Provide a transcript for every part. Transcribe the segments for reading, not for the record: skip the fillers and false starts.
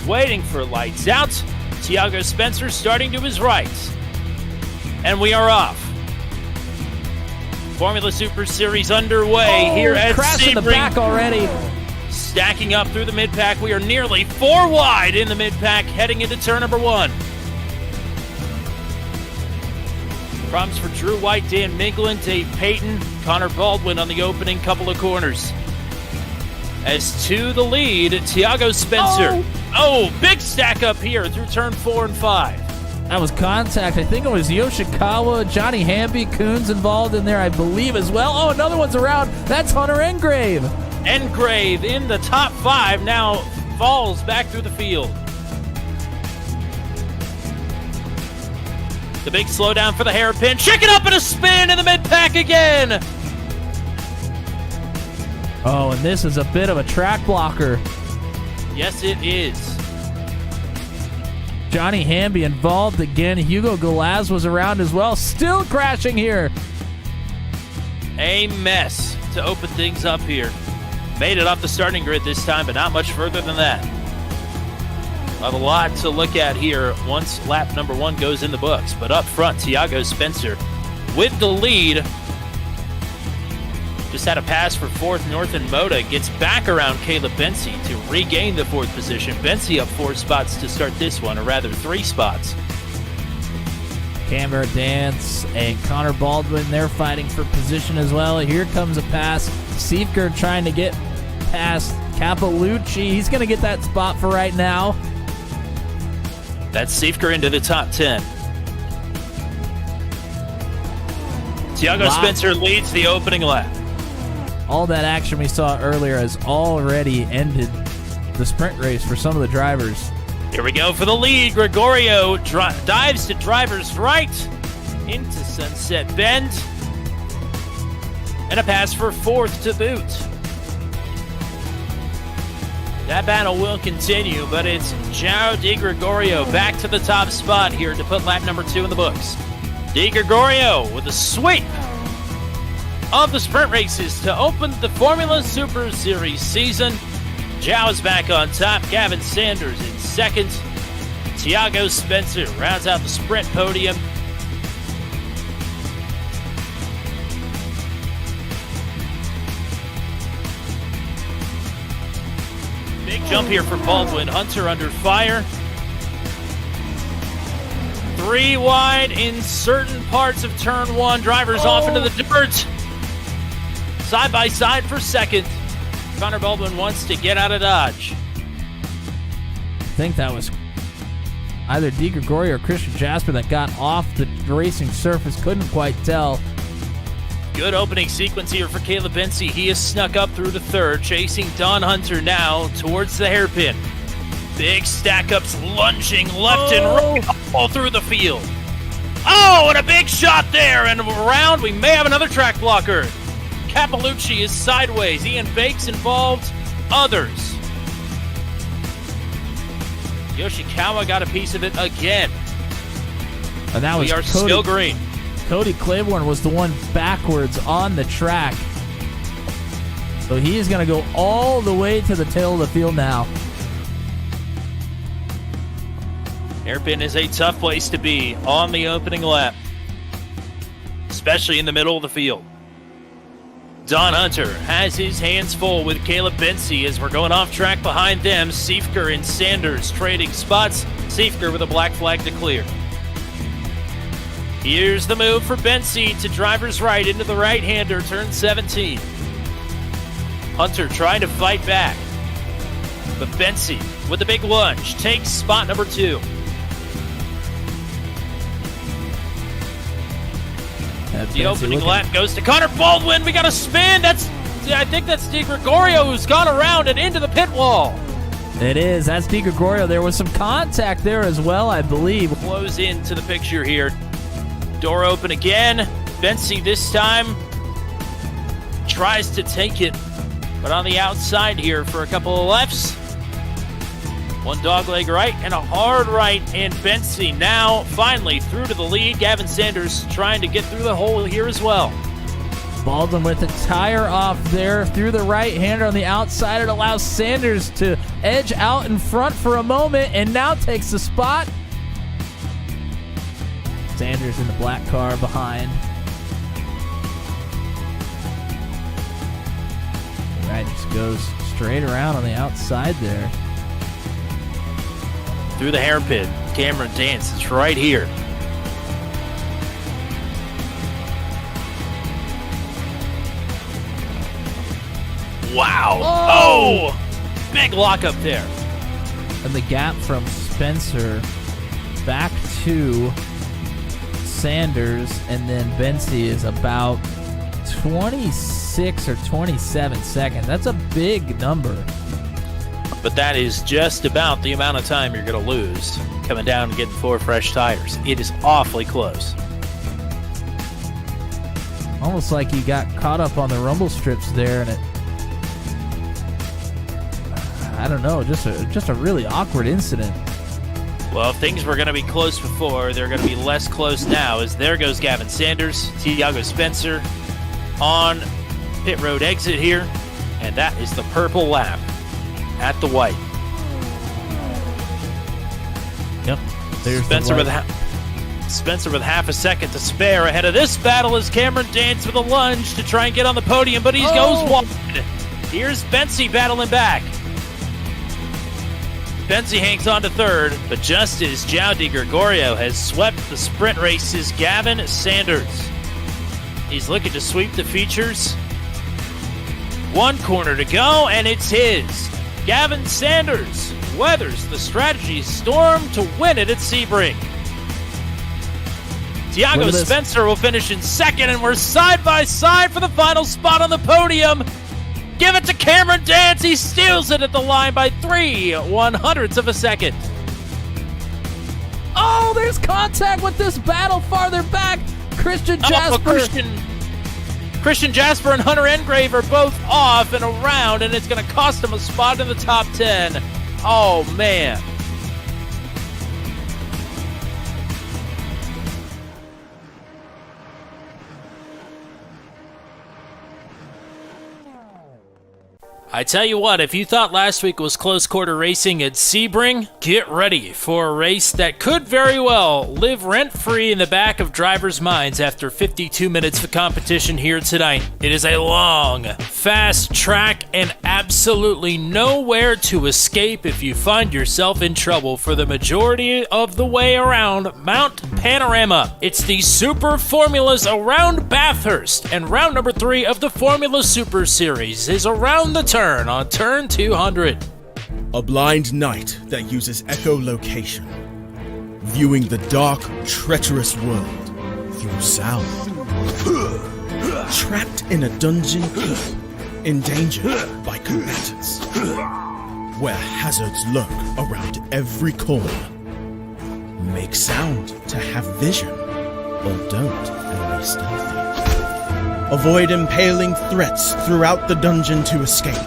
waiting for lights out. Tiago Spencer starting to his right. And we are off. Formula Super Series underway here at crash in the Sebring. back already. Stacking up through the mid-pack. We are nearly 4 wide in the mid-pack heading into turn number 1. Problems for Drew White, Dan Minglin, Dave Payton, Connor Baldwin on the opening couple of corners. As to the lead, Tiago Spencer. Oh, big stack up here through turn 4 and 5. That was contact. I think it was Yoshikawa, Johnny Hamby, Coons involved in there, I believe, as well. Oh, another one's around. That's Hunter Engrave. Engrave in the top 5 now falls back through the field. The big slowdown for the hairpin. Check it up in a spin in the mid-pack again. Oh, and this is a bit of a track blocker. Yes, it is. Johnny Hamby involved again. Hugo Galaz was around as well. Still crashing here. A mess to open things up here. Made it off the starting grid this time, but not much further than that. We'll have a lot to look at here once lap number 1 goes in the books. But up front, Tiago Spencer with the lead. Just had a pass for 4th. Northern Moda gets back around Caleb Bensi to regain the 4th position. Bensi up 4 spots to start this one, or rather 3 spots. Canberra Dance and Connor Baldwin, they're fighting for position as well. Here comes a pass. Siefker trying to get past Capalucci. He's going to get that spot for right now. That's Siefker into the top 10. Tiago Spencer leads the opening lap. All that action we saw earlier has already ended the sprint race for some of the drivers. Here we go for the lead. Gregorio dives to driver's right into Sunset Bend. And a pass for 4th to boot. That battle will continue, but it's João Di Gregorio back to the top spot here to put lap number 2 in the books. Di Gregorio with a sweep of the sprint races to open the Formula Super Series season. João's back on top. Gavin Sanders in 2nd. Tiago Spencer rounds out the sprint podium. Big jump here for Baldwin. Hunter under fire. 3 wide in certain parts of turn 1. Drivers off into the dirt. Side by side for 2nd. Connor Baldwin wants to get out of Dodge. I think that was either Di Gregorio or Christian Jasper that got off the racing surface. Couldn't quite tell. Good opening sequence here for Caleb Bensi. He has snuck up through the 3rd, chasing Don Hunter now towards the hairpin. Big stack-ups lunging left and right all through the field. Oh, and a big shot there, and around we may have another track blocker. Capalucci is sideways. Ian Bake's involved. Others. Yoshikawa got a piece of it again. And that was we are still green. Cody Claiborne was the one backwards on the track. So he is going to go all the way to the tail of the field now. Hairpin is a tough place to be on the opening lap, especially in the middle of the field. Don Hunter has his hands full with Caleb Bensi as we're going off track behind them. Siefker and Sanders trading spots. Siefker with a black flag to clear. Here's the move for Bensi to driver's right into the right-hander, turn 17. Hunter trying to fight back. But Bensi with a big lunge takes spot number 2. The opening lap goes to Connor Baldwin. We got a spin. I think that's Di Gregorio who's gone around and into the pit wall. It is. That's Di Gregorio. There was some contact there as well, I believe. Flows into the picture here. Door open again. Bensi this time tries to take it, but on the outside here for a couple of lefts. One dogleg right and a hard right, and Bensi now finally through to the lead. Gavin Sanders trying to get through the hole here as well. Baldwin with the tire off there through the right-hander on the outside. It allows Sanders to edge out in front for a moment and now takes the spot. Sanders in the black car behind. All right, just goes straight around on the outside there. Through the hairpin, Cameron Dance is right here. Wow. Oh! Big lockup there. And the gap from Spencer back to Sanders and then Bensi is about 26 or 27 seconds. That's a big number. But that is just about the amount of time you're going to lose coming down and getting 4 fresh tires. It is awfully close. Almost like he got caught up on the rumble strips there, and I don't know, just a really awkward incident. Well, if things were going to be close before, they're going to be less close now, as there goes Gavin Sanders, Tiago Spencer on pit road exit here, and that is the purple lap at the white. Yep. There's Spencer with half a second to spare ahead of this battle as Cameron Dance with a lunge to try and get on the podium, but he goes wide. Here's Bensi battling back. Bensi hangs on to third, but just as João de Gregorio has swept the sprint races, Gavin Sanders. He's looking to sweep the features. 1 corner to go, and it's his. Gavin Sanders weathers the strategy storm to win it at Sebring. Tiago Spencer will finish in second, and we're side by side for the final spot on the podium. Give it to Cameron Dance. He steals it at the line by 3/100ths of a second. Oh, there's contact with this battle farther back. Christian Jasper. Christian Jasper and Hunter Engrave are both off and around, and it's going to cost him a spot in the top 10. Oh, man. I tell you what, if you thought last week was close quarter racing at Sebring, get ready for a race that could very well live rent-free in the back of drivers' minds after 52 minutes of competition here tonight. It is a long, fast track and absolutely nowhere to escape if you find yourself in trouble for the majority of the way around Mount Panorama. It's the Super Formulas around Bathurst, and round number 3 of the Formula Super Series is around the turn on turn 200. A blind night that uses echolocation, viewing the dark, treacherous world through sound. Trapped in a dungeon, endangered by combatants, where hazards lurk around every corner. Make sound to have vision, or don't and be stealthy. Avoid impaling threats throughout the dungeon to escape.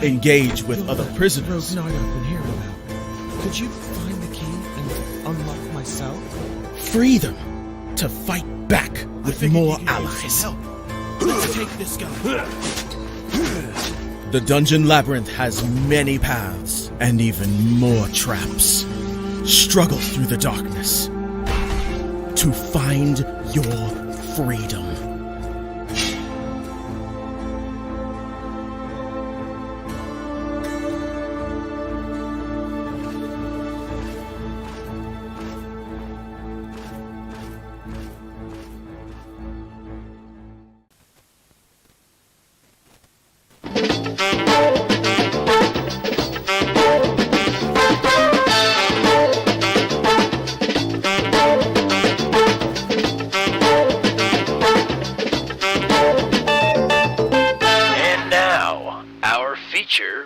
Engage with other prisoners. Not open here without. Could you find the key and unlock my cell? Free them to fight back with more allies. Let's take this guy. The Dungeon Labyrinth has many paths and even more traps. Struggle through the darkness to find your freedom.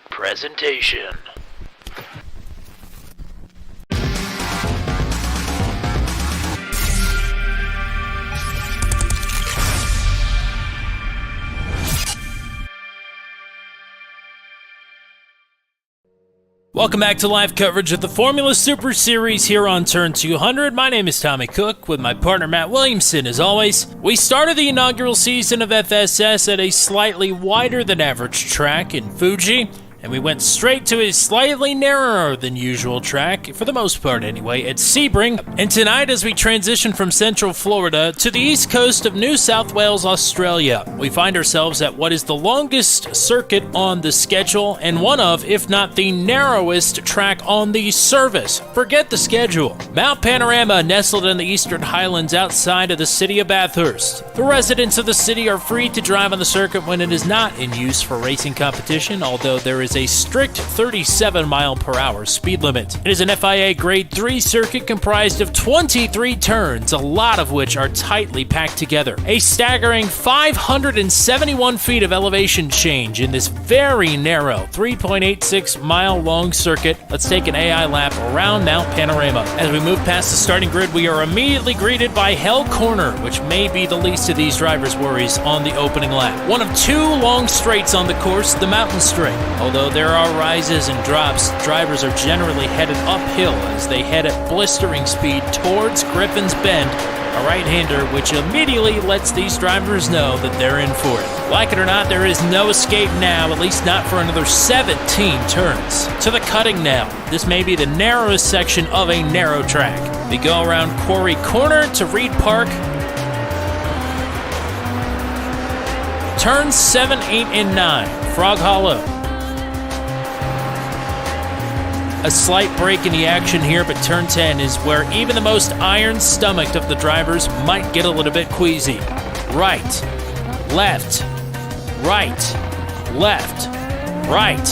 Presentation. Welcome back to live coverage of the Formula Super Series here on Turn 200. My name is Tommy Cook with my partner Matt Williamson. As always, we started the inaugural season of FSS at a slightly wider than average track in Fuji, and we went straight to a slightly narrower than usual track, for the most part anyway, at Sebring. And tonight, as we transition from Central Florida to the east coast of New South Wales, Australia, we find ourselves at what is the longest circuit on the schedule and one of, if not the narrowest track on the service. Forget the schedule. Mount Panorama, nestled in the eastern highlands outside of the city of Bathurst. The residents of the city are free to drive on the circuit when it is not in use for racing competition, although there is a strict 37 mile per hour speed limit. It is an FIA Grade 3 circuit comprised of 23 turns, a lot of which are tightly packed together. A staggering 571 feet of elevation change in this very narrow 3.86 mile long circuit. Let's take an AI lap around Mount Panorama. As we move past the starting grid, we are immediately greeted by Hell Corner, which may be the least of these drivers' worries on the opening lap. One of two long straights on the course, the Mountain Straight. Although there are rises and drops, drivers are generally headed uphill as they head at blistering speed towards Griffin's Bend, a right-hander which immediately lets these drivers know that they're in for it. Like it or not, there is no escape now, at least not for another 17 turns. To the cutting now. This may be the narrowest section of a narrow track. We go around Quarry Corner to Reed Park. Turns 7, 8, and 9. Frog Hollow. A slight break in the action here, but turn 10 is where even the most iron-stomached of the drivers might get a little bit queasy. Right, left, right, left, right.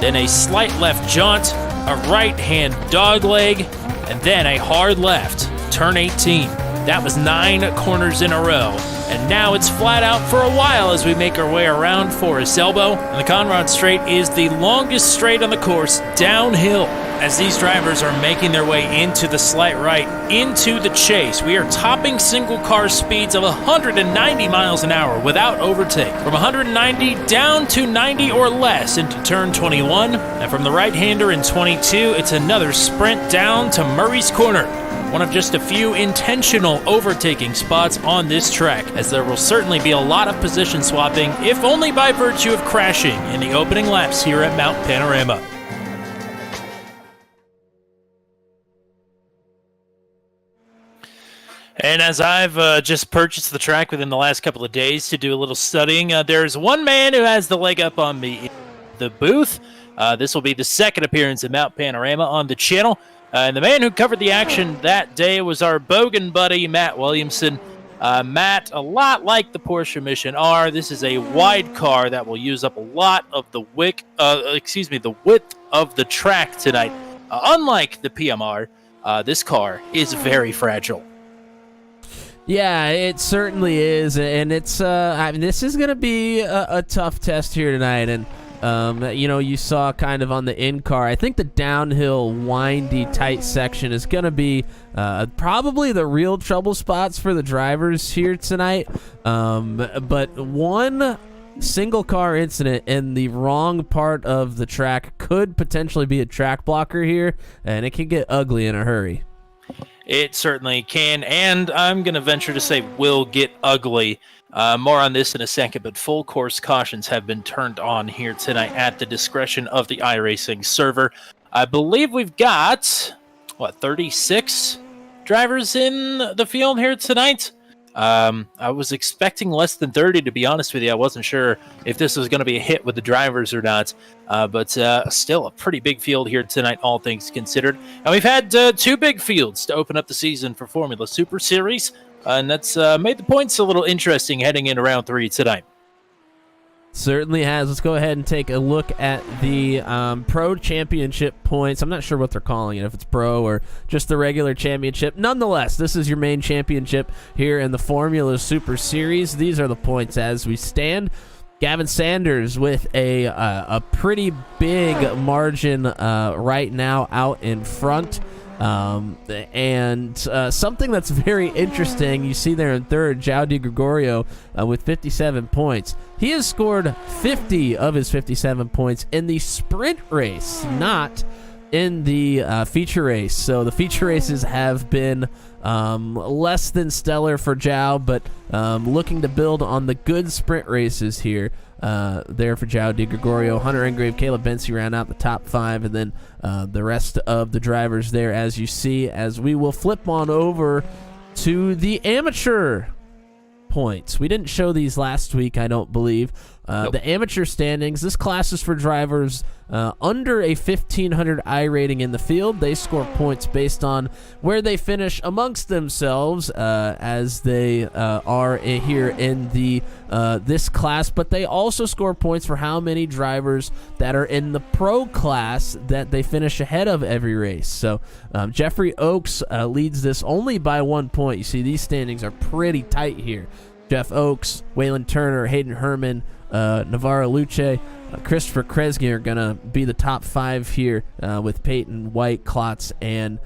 Then a slight left jaunt, a right-hand dogleg, and then a hard left. Turn 18. That was 9 corners in a row. And now it's flat out for a while as we make our way around Forest Elbow. And the Conrad Straight is the longest straight on the course downhill. As these drivers are making their way into the slight right, into the chase, we are topping single car speeds of 190 miles an hour without overtake. From 190 down to 90 or less into turn 21. And from the right-hander in 22, it's another sprint down to Murray's Corner. One of just a few intentional overtaking spots on this track, as there will certainly be a lot of position swapping, if only by virtue of crashing in the opening laps here at Mount Panorama. And as I've just purchased the track within the last couple of days to do a little studying, there's one man who has the leg up on me in the booth. This will be the second appearance at Mount Panorama on the channel. And the man who covered the action that day was our bogan buddy, Matt Williamson. Matt, a lot like the Porsche Mission R, this is a wide car that will use up a lot of the width of the track tonight. Unlike the PMR, this car is very fragile. Yeah, it certainly is, and it's this is going to be a tough test here tonight, and you saw kind of on the in-car, I think the downhill, windy, tight section is going to be probably the real trouble spots for the drivers here tonight. But one single car incident in the wrong part of the track could potentially be a track blocker here, and it can get ugly in a hurry. It certainly can, and I'm going to venture to say will get ugly. More on this in a second, but full course cautions have been turned on here tonight at the discretion of the iRacing server. I believe we've got, 36 drivers in the field here tonight? I was expecting less than 30, to be honest with you. I wasn't sure if this was going to be a hit with the drivers or not, but still a pretty big field here tonight, all things considered. And we've had 2 big fields to open up the season for Formula Super Series. And that's made the points a little interesting heading into round 3 tonight. Certainly has. Let's go ahead and take a look at the Pro Championship points. I'm not sure what they're calling it, if it's Pro or just the regular championship. Nonetheless, this is your main championship here in the Formula Super Series. These are the points as we stand. Gavin Sanders with a pretty big margin right now out in front. And something that's very interesting, you see there in third, João de Gregorio with 57 points. He has scored 50 of his 57 points in the sprint race, not in the feature race. So the feature races have been less than stellar for João, but looking to build on the good sprint races here. There for João de Gregorio. Hunter Engrave, Caleb Bensi round out the top 5, and then the rest of the drivers there, as you see, as we will flip on over to the amateur points. We didn't show these last week, I don't believe. Nope. The amateur standings, this class is for drivers under a 1500 I rating in the field. They score points based on where they finish amongst themselves as they are here in the this class, but they also score points for how many drivers that are in the pro class that they finish ahead of every race. So Jeffrey Oaks leads this only by 1 point. You see, these standings are pretty tight here. Jeff Oaks, Waylon Turner, Hayden Herman, Navarro Luce, Christopher Kresge are going to be the top 5 here with Peyton, White, Klotz, and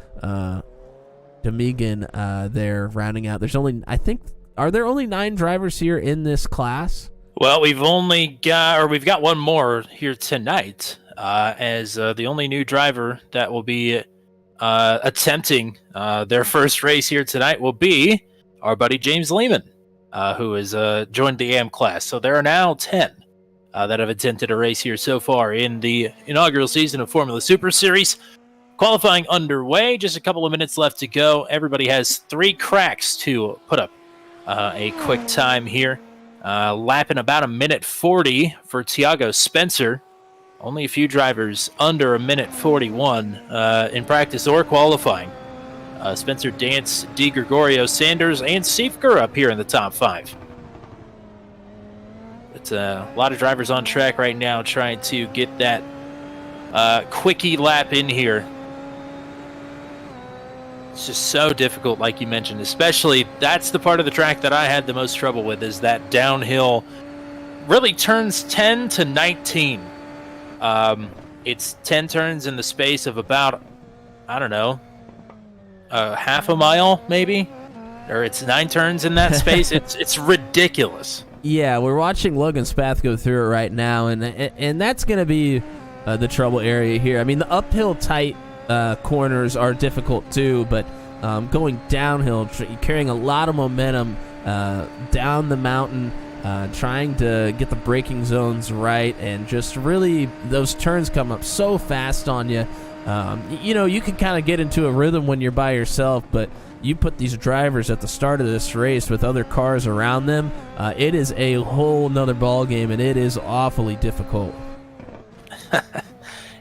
Domigan there rounding out. There's only, I think, are there only 9 drivers here in this class? Well, we've got one more here tonight, as the only new driver that will be attempting their first race here tonight will be our buddy James Lehman, who has joined the AM class. So there are now 10 that have attempted a race here so far in the inaugural season of Formula Super Series. Qualifying underway, just a couple of minutes left to go. Everybody has 3 cracks to put up a quick time here. Lapping about 1:40 for Tiago Spencer. Only a few drivers under 1:41 in practice or qualifying. Spencer, Dance, De Gregorio, Sanders, and Siefker up here in the top 5. It's a lot of drivers on track right now trying to get that quickie lap in here. It's just so difficult, like you mentioned, especially that's the part of the track that I had the most trouble with, is that downhill really turns 10 to 19. It's 10 turns in the space of about, I don't know, half a mile maybe, or it's 9 turns in that space. It's ridiculous. Yeah, we're watching Logan Spath go through it right now, and that's going to be the trouble area here. I mean, the uphill tight corners are difficult too, but going downhill, carrying a lot of momentum down the mountain, trying to get the braking zones right, and just really those turns come up so fast on you. You can kind of get into a rhythm when you're by yourself, but you put these drivers at the start of this race with other cars around them, it is a whole nother ball game, and it is awfully difficult.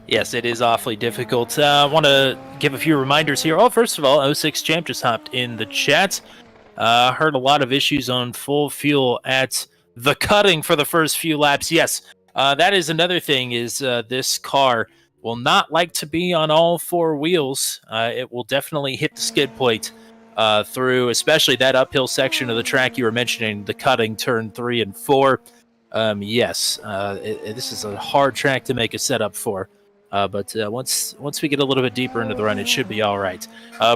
Yes, it is awfully difficult. I want to give a few reminders here. Oh, first of all, 06 Champ just hopped in the chat. Heard a lot of issues on full fuel at the cutting for the first few laps. Yes, that is another thing, is this car will not like to be on all 4 wheels. It will definitely hit the skid plate through, especially that uphill section of the track you were mentioning, the cutting, turn 3 and 4. Yes, this is a hard track to make a setup for. But once we get a little bit deeper into the run, it should be all right.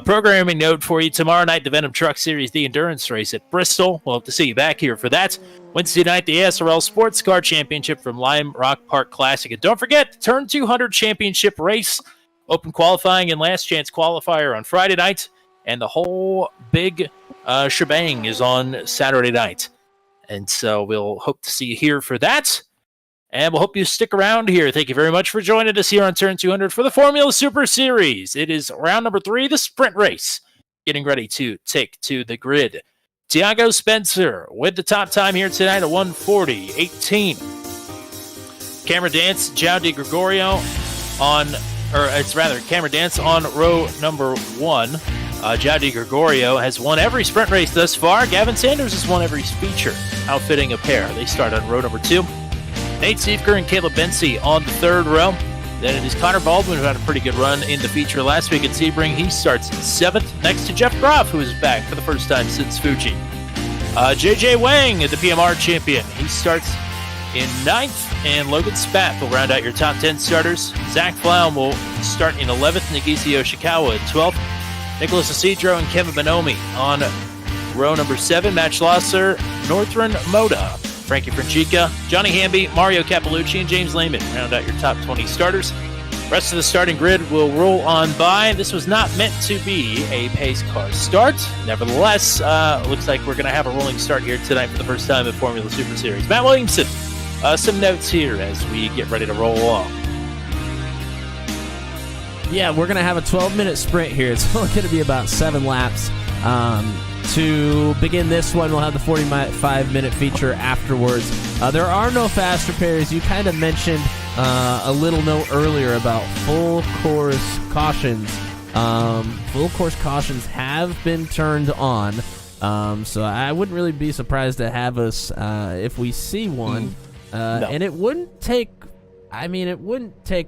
Programming note for you, tomorrow night, the Venom Truck Series, the Endurance Race at Bristol. We'll have to see you back here for that. Wednesday night, the ASRL Sports Car Championship from Lime Rock Park Classic. And don't forget, the Turn 200 Championship Race, open qualifying and last chance qualifier on Friday night. And the whole big shebang is on Saturday night. And so we'll hope to see you here for that. And we'll hope you stick around here. Thank you very much for joining us here on Turn 200 for the Formula Super Series. It is round number 3, the sprint race, getting ready to take to the grid. Tiago Spencer with the top time here tonight at 1:40.18. Camera Dance, João de Gregorio Camera Dance on row number 1. João de Gregorio has won every sprint race thus far. Gavin Sanders has won every feature, outfitting a pair. They start on row number 2. Nate Siefker and Caleb Bensi on the 3rd row. Then it is Connor Baldwin, who had a pretty good run in the feature last week at Sebring. He starts 7th, next to Jeff Groff, who is back for the first time since Fuji. JJ Wang, the PMR champion, he starts in 9th, and Logan Spath will round out your top 10 starters. Zach Flaum will start in 11th, Nagisi Yoshikawa in 12th, Nicholas Isidro and Kevin Bonomi on row number 7, Matt Schlosser, Northern Moda, Frankie Franchica, Johnny Hamby, Mario Cappellucci, and James Lehman round out your top 20 starters. Rest of the starting grid will roll on by. This was not meant to be a pace car start. Nevertheless, looks like we're going to have a rolling start here tonight for the first time in Formula Super Series. Matt Williamson, some notes here as we get ready to roll along. Yeah, we're going to have a 12-minute sprint here. It's only going to be about 7 laps. To begin this one, we'll have the 45-minute feature afterwards. There are no fast repairs. You kind of mentioned a little note earlier about full course cautions. Full course cautions have been turned on, so I wouldn't really be surprised to have us if we see one. No. And it wouldn't take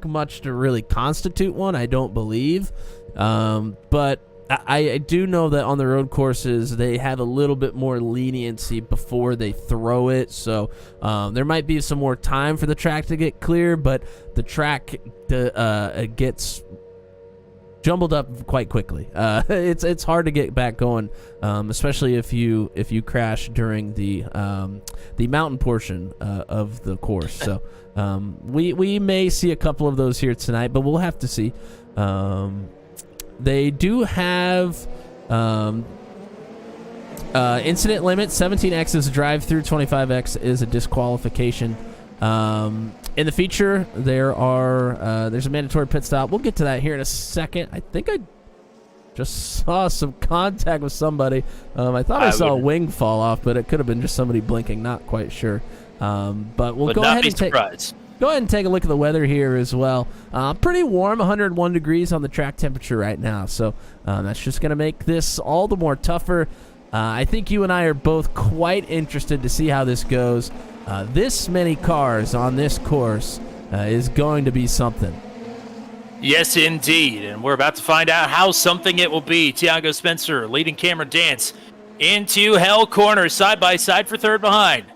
much to really constitute one, I don't believe. But I do know that on the road courses, they have a little bit more leniency before they throw it. So there might be some more time for the track to get clear, but the track gets jumbled up quite quickly. It's hard to get back going, especially if you crash during the mountain portion of the course. So we may see a couple of those here tonight, but we'll have to see. They do have incident limit. 17X is a drive-through. 25X is a disqualification. In the feature, there's a mandatory pit stop. We'll get to that here in a second. I think I just saw some contact with somebody. I thought I saw a wing fall off, but it could have been just somebody blinking. Not quite sure. But we'll go ahead and go ahead and take a look at the weather here as well. Pretty warm, 101 degrees on the track temperature right now. So that's just going to make this all the more tougher. I think you and I are both quite interested to see how this goes. This many cars on this course is going to be something. Yes, indeed. And we're about to find out how something it will be. Tiago Spencer leading Cameron Dance into Hell Corner, side by side for third behind.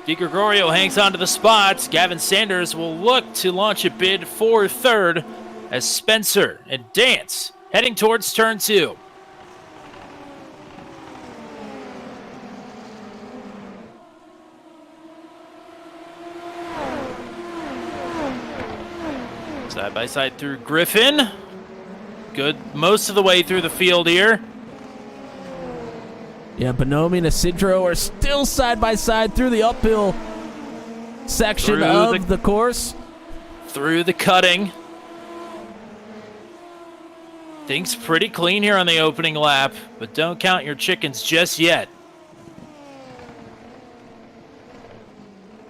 Di Gregorio hangs on to the spots. Gavin Sanders will look to launch a bid for third as Spencer and Dance heading towards turn 2. Side by side through Griffin. Good most of the way through the field here. Yeah, Bonomi and Isidro are still side by side through the uphill section of the course. Through the cutting. Things pretty clean here on the opening lap, but don't count your chickens just yet.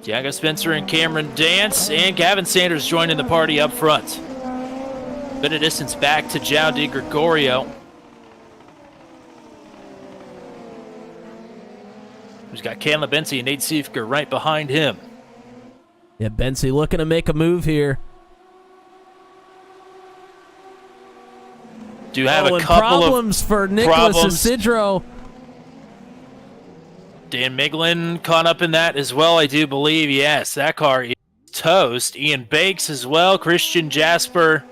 Tiago Spencer and Cameron Dance, and Gavin Sanders joining the party up front. Bit of distance back to João Di Gregorio. Who's got Caleb Bensi and Nate Siefker right behind him. Yeah, Bensi looking to make a move here. Do have a couple problems for Nicholas Isidro. Dan Miglin caught up in that as well, I do believe. Yes, that car is toast. Ian Bakes as well. Christian Jasper.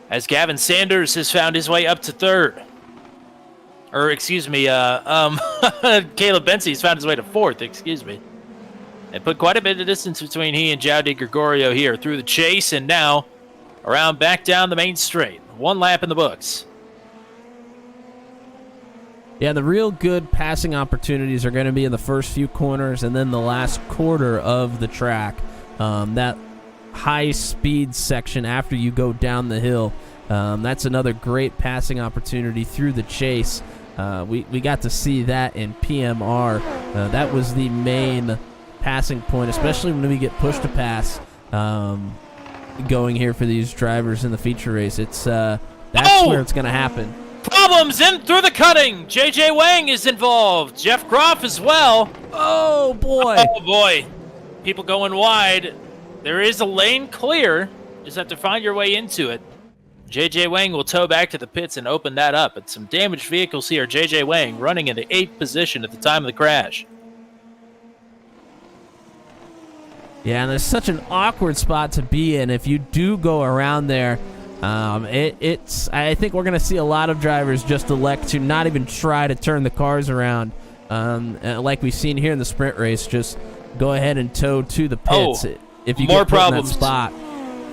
As Gavin Sanders has found his way up to third. Or, excuse me, Caleb Bensi's found his way to fourth, excuse me. And put quite a bit of distance between he and João Di Gregorio here through the chase, and now around back down the main straight. 1 lap in the books. Yeah, the real good passing opportunities are going to be in the first few corners and then the last quarter of the track. That high-speed section after you go down the hill, that's another great passing opportunity through the chase. We got to see that in PMR. That was the main passing point, especially when we get push to pass going here for these drivers in the feature race. That's where it's going to happen. Problems in through the cutting. JJ Wang is involved. Jeff Groff as well. Oh, boy. Oh, boy. People going wide. There is a lane clear. Just have to find your way into it. J.J. Wang will tow back to the pits and open that up. But some damaged vehicles here. J.J. Wang running into 8th position at the time of the crash. Yeah, and there's such an awkward spot to be in if you do go around there. I think we're going to see a lot of drivers just elect to not even try to turn the cars around. Like we've seen here in the sprint race, just go ahead and tow to the pits if you more get put in that problems. spot.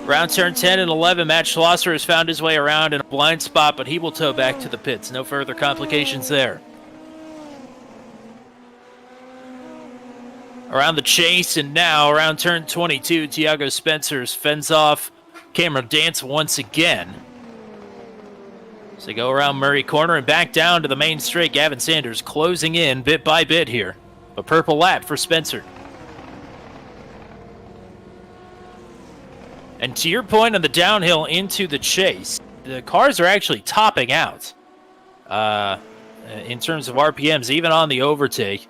Round turn 10 and 11, Matt Schlosser has found his way around in a blind spot, but he will tow back to the pits. No further complications there. Around the chase, and now around turn 22, Tiago Spencer's fends off Cameron Dance once again. So they go around Murray Corner and back down to the main straight. Gavin Sanders closing in bit by bit here. A purple lap for Spencer. And to your point on the downhill into the chase, the cars are actually topping out in terms of RPMs, even on the overtake.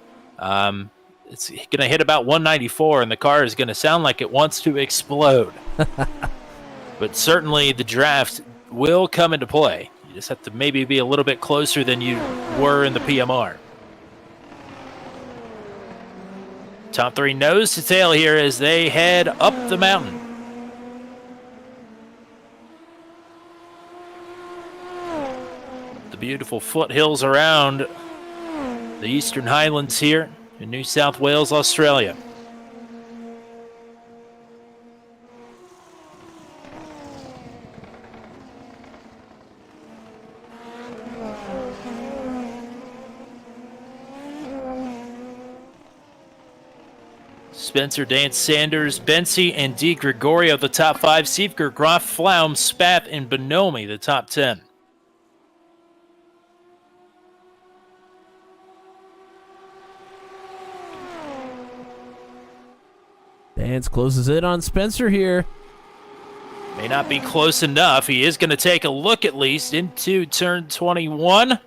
It's going to hit about 194, and the car is going to sound like it wants to explode. But certainly the draft will come into play. You just have to maybe be a little bit closer than you were in the PMR. Top three nose to tail here as they head up the mountain. The beautiful foothills around the Eastern Highlands here in New South Wales, Australia. Spencer, Dance, Sanders, Bensi, and Di Gregorio, the top 5. Siefker, Graf, Flaum, Spath, and Bonomi, the top 10. Dance closes in on Spencer here. May not be close enough. He is going to take a look at least into turn 21.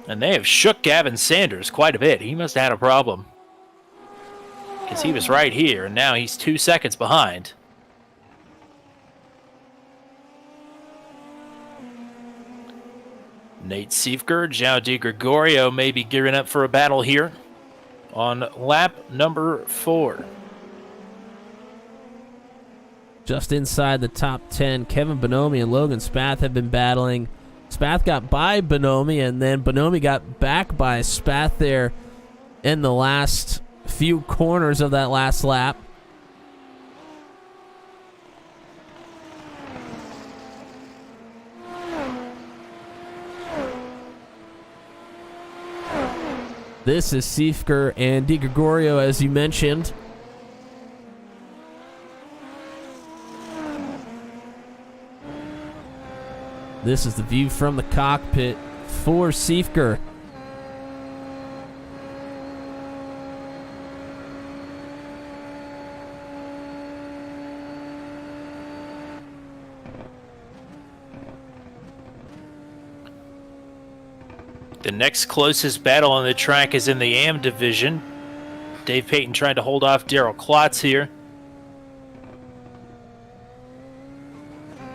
And they have shook Gavin Sanders quite a bit. He must have had a problem, because he was right here, and now he's 2 seconds behind. Nate Siefker, João Di Gregorio may be gearing up for a battle here on lap number 4. Just inside the top 10, Kevin Bonomi and Logan Spath have been battling. Spath got by Bonomi, and then Bonomi got back by Spath there in the last few corners of that last lap. This is Siefker and Di Gregorio, as you mentioned. This is the view from the cockpit for Siefker. The next closest battle on the track is in the AM division. Dave Payton trying to hold off Daryl Klotz here.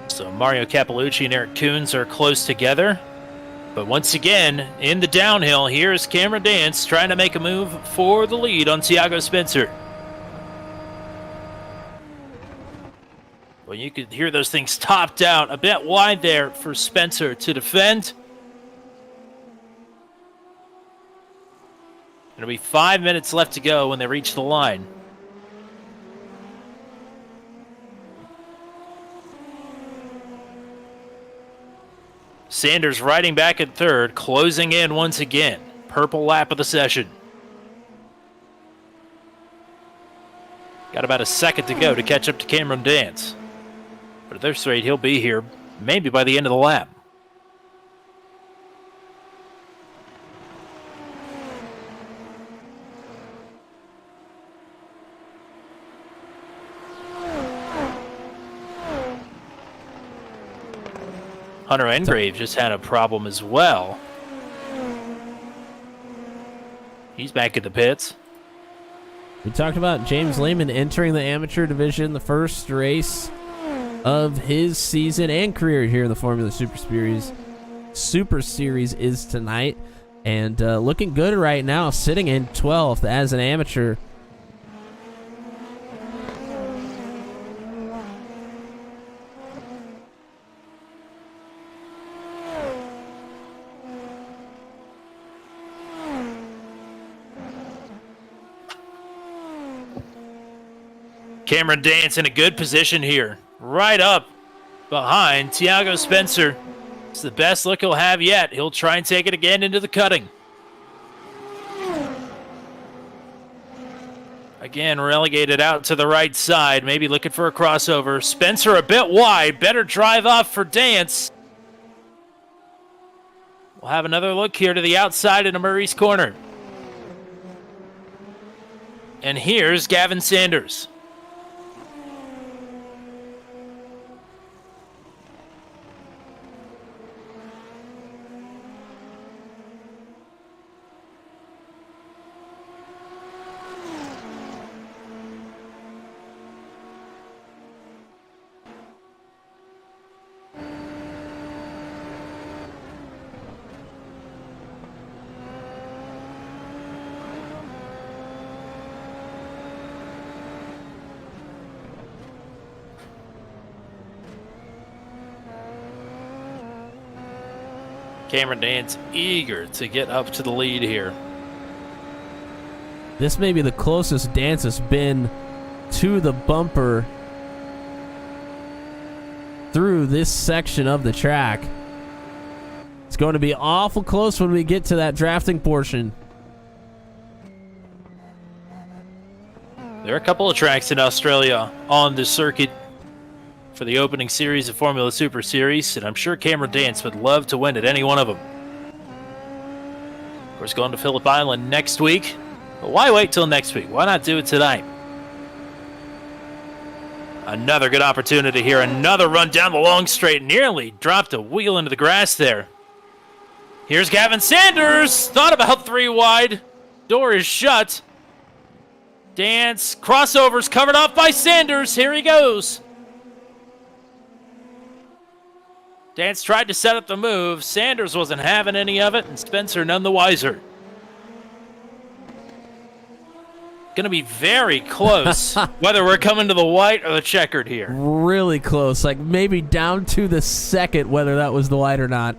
So Mario Cappellucci and Eric Coons are close together. But once again, in the downhill, here's Cameron Dance trying to make a move for the lead on Tiago Spencer. Well, you could hear those things topped out a bit wide there for Spencer to defend. It'll be 5 minutes left to go when they reach the line. Sanders riding back at third, closing in once again. Purple lap of the session. Got about a second to go to catch up to Cameron Dance. But at this rate, he'll be here maybe by the end of the lap. Hunter Engrave just had a problem as well. He's back at the pits. We talked about James Lehman entering the amateur division the first race of his season and career here in the Formula Super Series. Super Series is tonight, and looking good right now, sitting in 12th as an amateur. Cameron Dance in a good position here, right up behind Tiago Spencer. It's the best look he'll have yet. He'll try and take it again into the cutting. Again, relegated out to the right side, maybe looking for a crossover. Spencer a bit wide, better drive off for Dance. We'll have another look here to the outside into Murray's corner. And here's Gavin Sanders. Cameron Dance eager to get up to the lead here. This may be the closest Dance has been to the bumper through this section of the track. It's going to be awful close when we get to that drafting portion. There are a couple of tracks in Australia on the circuit for the opening series of Formula Super Series, and I'm sure Cameron Dance would love to win at any one of them. Of course, going to Phillip Island next week. But why wait till next week? Why not do it tonight? Another good opportunity here. Another run down the long straight. Nearly dropped a wheel into the grass there. Here's Gavin Sanders. Thought about 3 wide. Door is shut. Dance. Crossovers covered off by Sanders. Here he goes. Dance tried to set up the move. Sanders wasn't having any of it, and Spencer none the wiser. Going to be very close, whether we're coming to the white or the checkered here. Really close, like maybe down to the second, whether that was the white or not.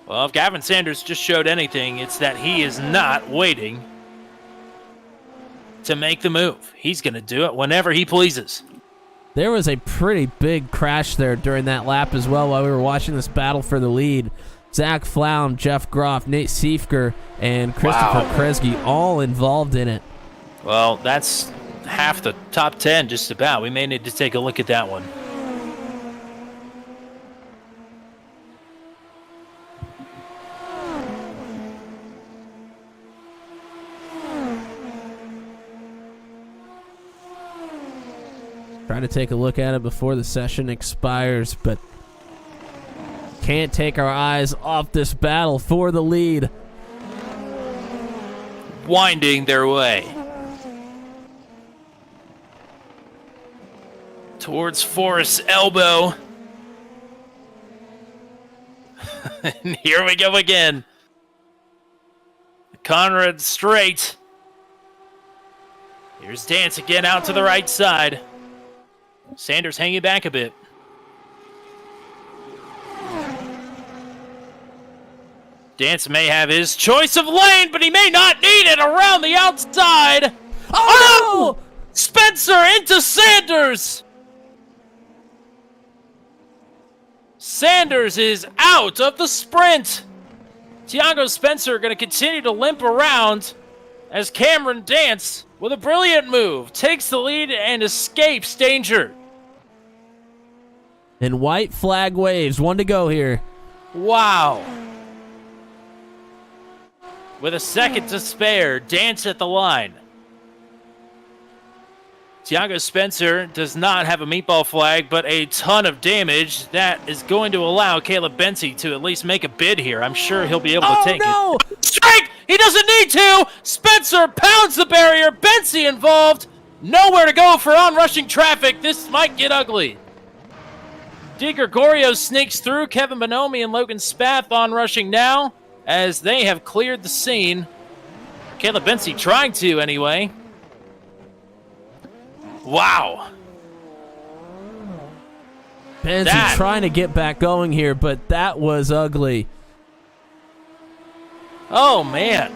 Well, if Gavin Sanders just showed anything, it's that he is not waiting to make the move. He's going to do it whenever he pleases. There was a pretty big crash there during that lap as well while we were watching this battle for the lead. Zach Flaum, Jeff Groff, Nate Siefker, and Christopher Kresge all involved in it. Well, that's half the top 10 just about. We may need to take a look at that one. Trying to take a look at it before the session expires, but can't take our eyes off this battle for the lead. Winding their way towards Forrest's elbow. And here we go again. Conrad straight. Here's Dance again out to the right side. Sanders hanging back a bit. Dance may have his choice of lane, but he may not need it around the outside. Oh! Spencer into Sanders. Sanders is out of the sprint. Tiago Spencer going to continue to limp around as Cameron Dance, with a brilliant move, takes the lead and escapes danger. And white flag waves. 1 to go here. Wow. With a second to spare, Dance at the line. Tiago Spencer does not have a meatball flag, but a ton of damage. That is going to allow Caleb Bency to at least make a bid here. I'm sure he'll be able to take it. Strike! He doesn't need to! Spencer pounds the barrier. Bency involved. Nowhere to go for onrushing traffic. This might get ugly. DiGregorio sneaks through. Kevin Bonomi and Logan Spath onrushing now as they have cleared the scene. Caleb Bensi trying to anyway. Wow. Bensi trying to get back going here, but that was ugly. Oh, man.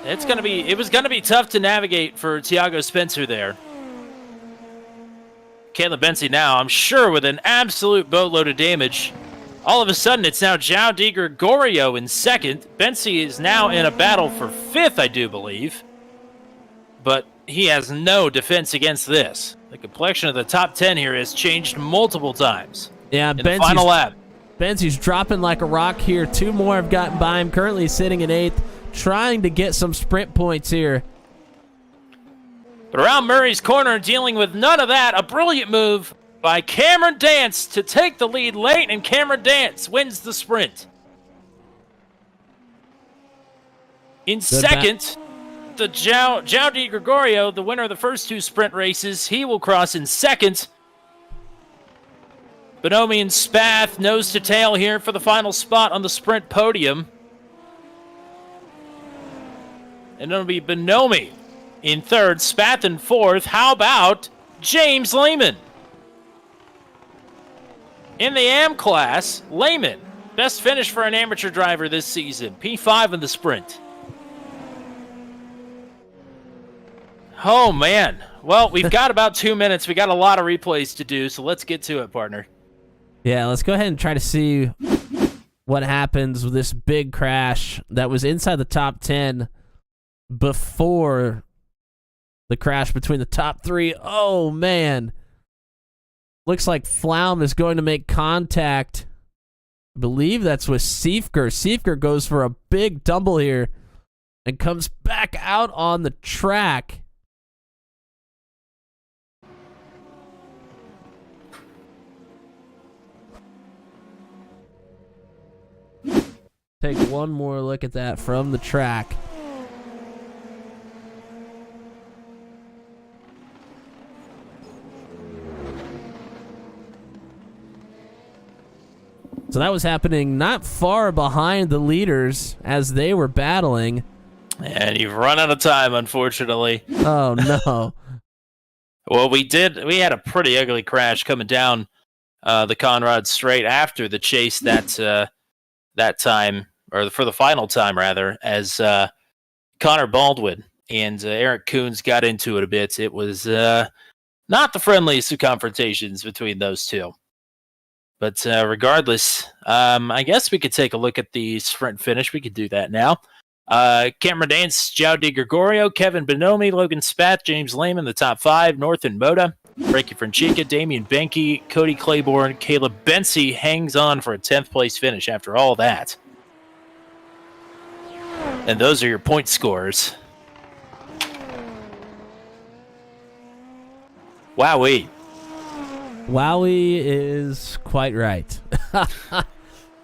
It was gonna be tough to navigate for Tiago Spencer there. Caleb Bensi now, I'm sure, with an absolute boatload of damage. All of a sudden, it's now João DiGregorio in second. Bensi is now in a battle for fifth, I do believe. But he has no defense against this. The complexion of the top 10 here has changed multiple times. Yeah, in the final lap. Bensi's dropping like a rock here. Two more have gotten by him. Currently sitting in eighth, trying to get some sprint points here. But around Murray's corner, dealing with none of that, a brilliant move by Cameron Dance to take the lead late, and Cameron Dance wins the sprint. In second, the João DiGregorio, the winner of the first two sprint races, he will cross in second. Bonomi and Spath nose to tail here for the final spot on the sprint podium. And it'll be Bonomi in third, Spath in fourth. How about James Lehman? In the AM class, Lehman, best finish for an amateur driver this season. P5 in the sprint. Oh, man. Well, we've got about 2 minutes. We got a lot of replays to do, so let's get to it, partner. Yeah, let's go ahead and try to see what happens with this big crash that was inside the top 10 before the crash between the top three. Oh, man. Looks like Flaum is going to make contact. I believe that's with Siefker. Siefker goes for a big tumble here and comes back out on the track. Take one more look at that from the track. So that was happening not far behind the leaders as they were battling. And you've run out of time, unfortunately. Oh, no. Well, we had a pretty ugly crash coming down the Conrad Straight after the chase that time, or for the final time, rather, as Connor Baldwin and Eric Coons got into it a bit. It was not the friendliest of confrontations between those two. But regardless, I guess we could take a look at the sprint finish. We could do that now. Cameron Dance, João DiGregorio, Kevin Bonomi, Logan Spath, James Lehman, the top five. Northern Moda, Frankie Franchica, Damian Benke, Cody Claiborne, Caleb Bensi hangs on for a 10th place finish after all that. And those are your point scores. Wowee. Wowie is quite right.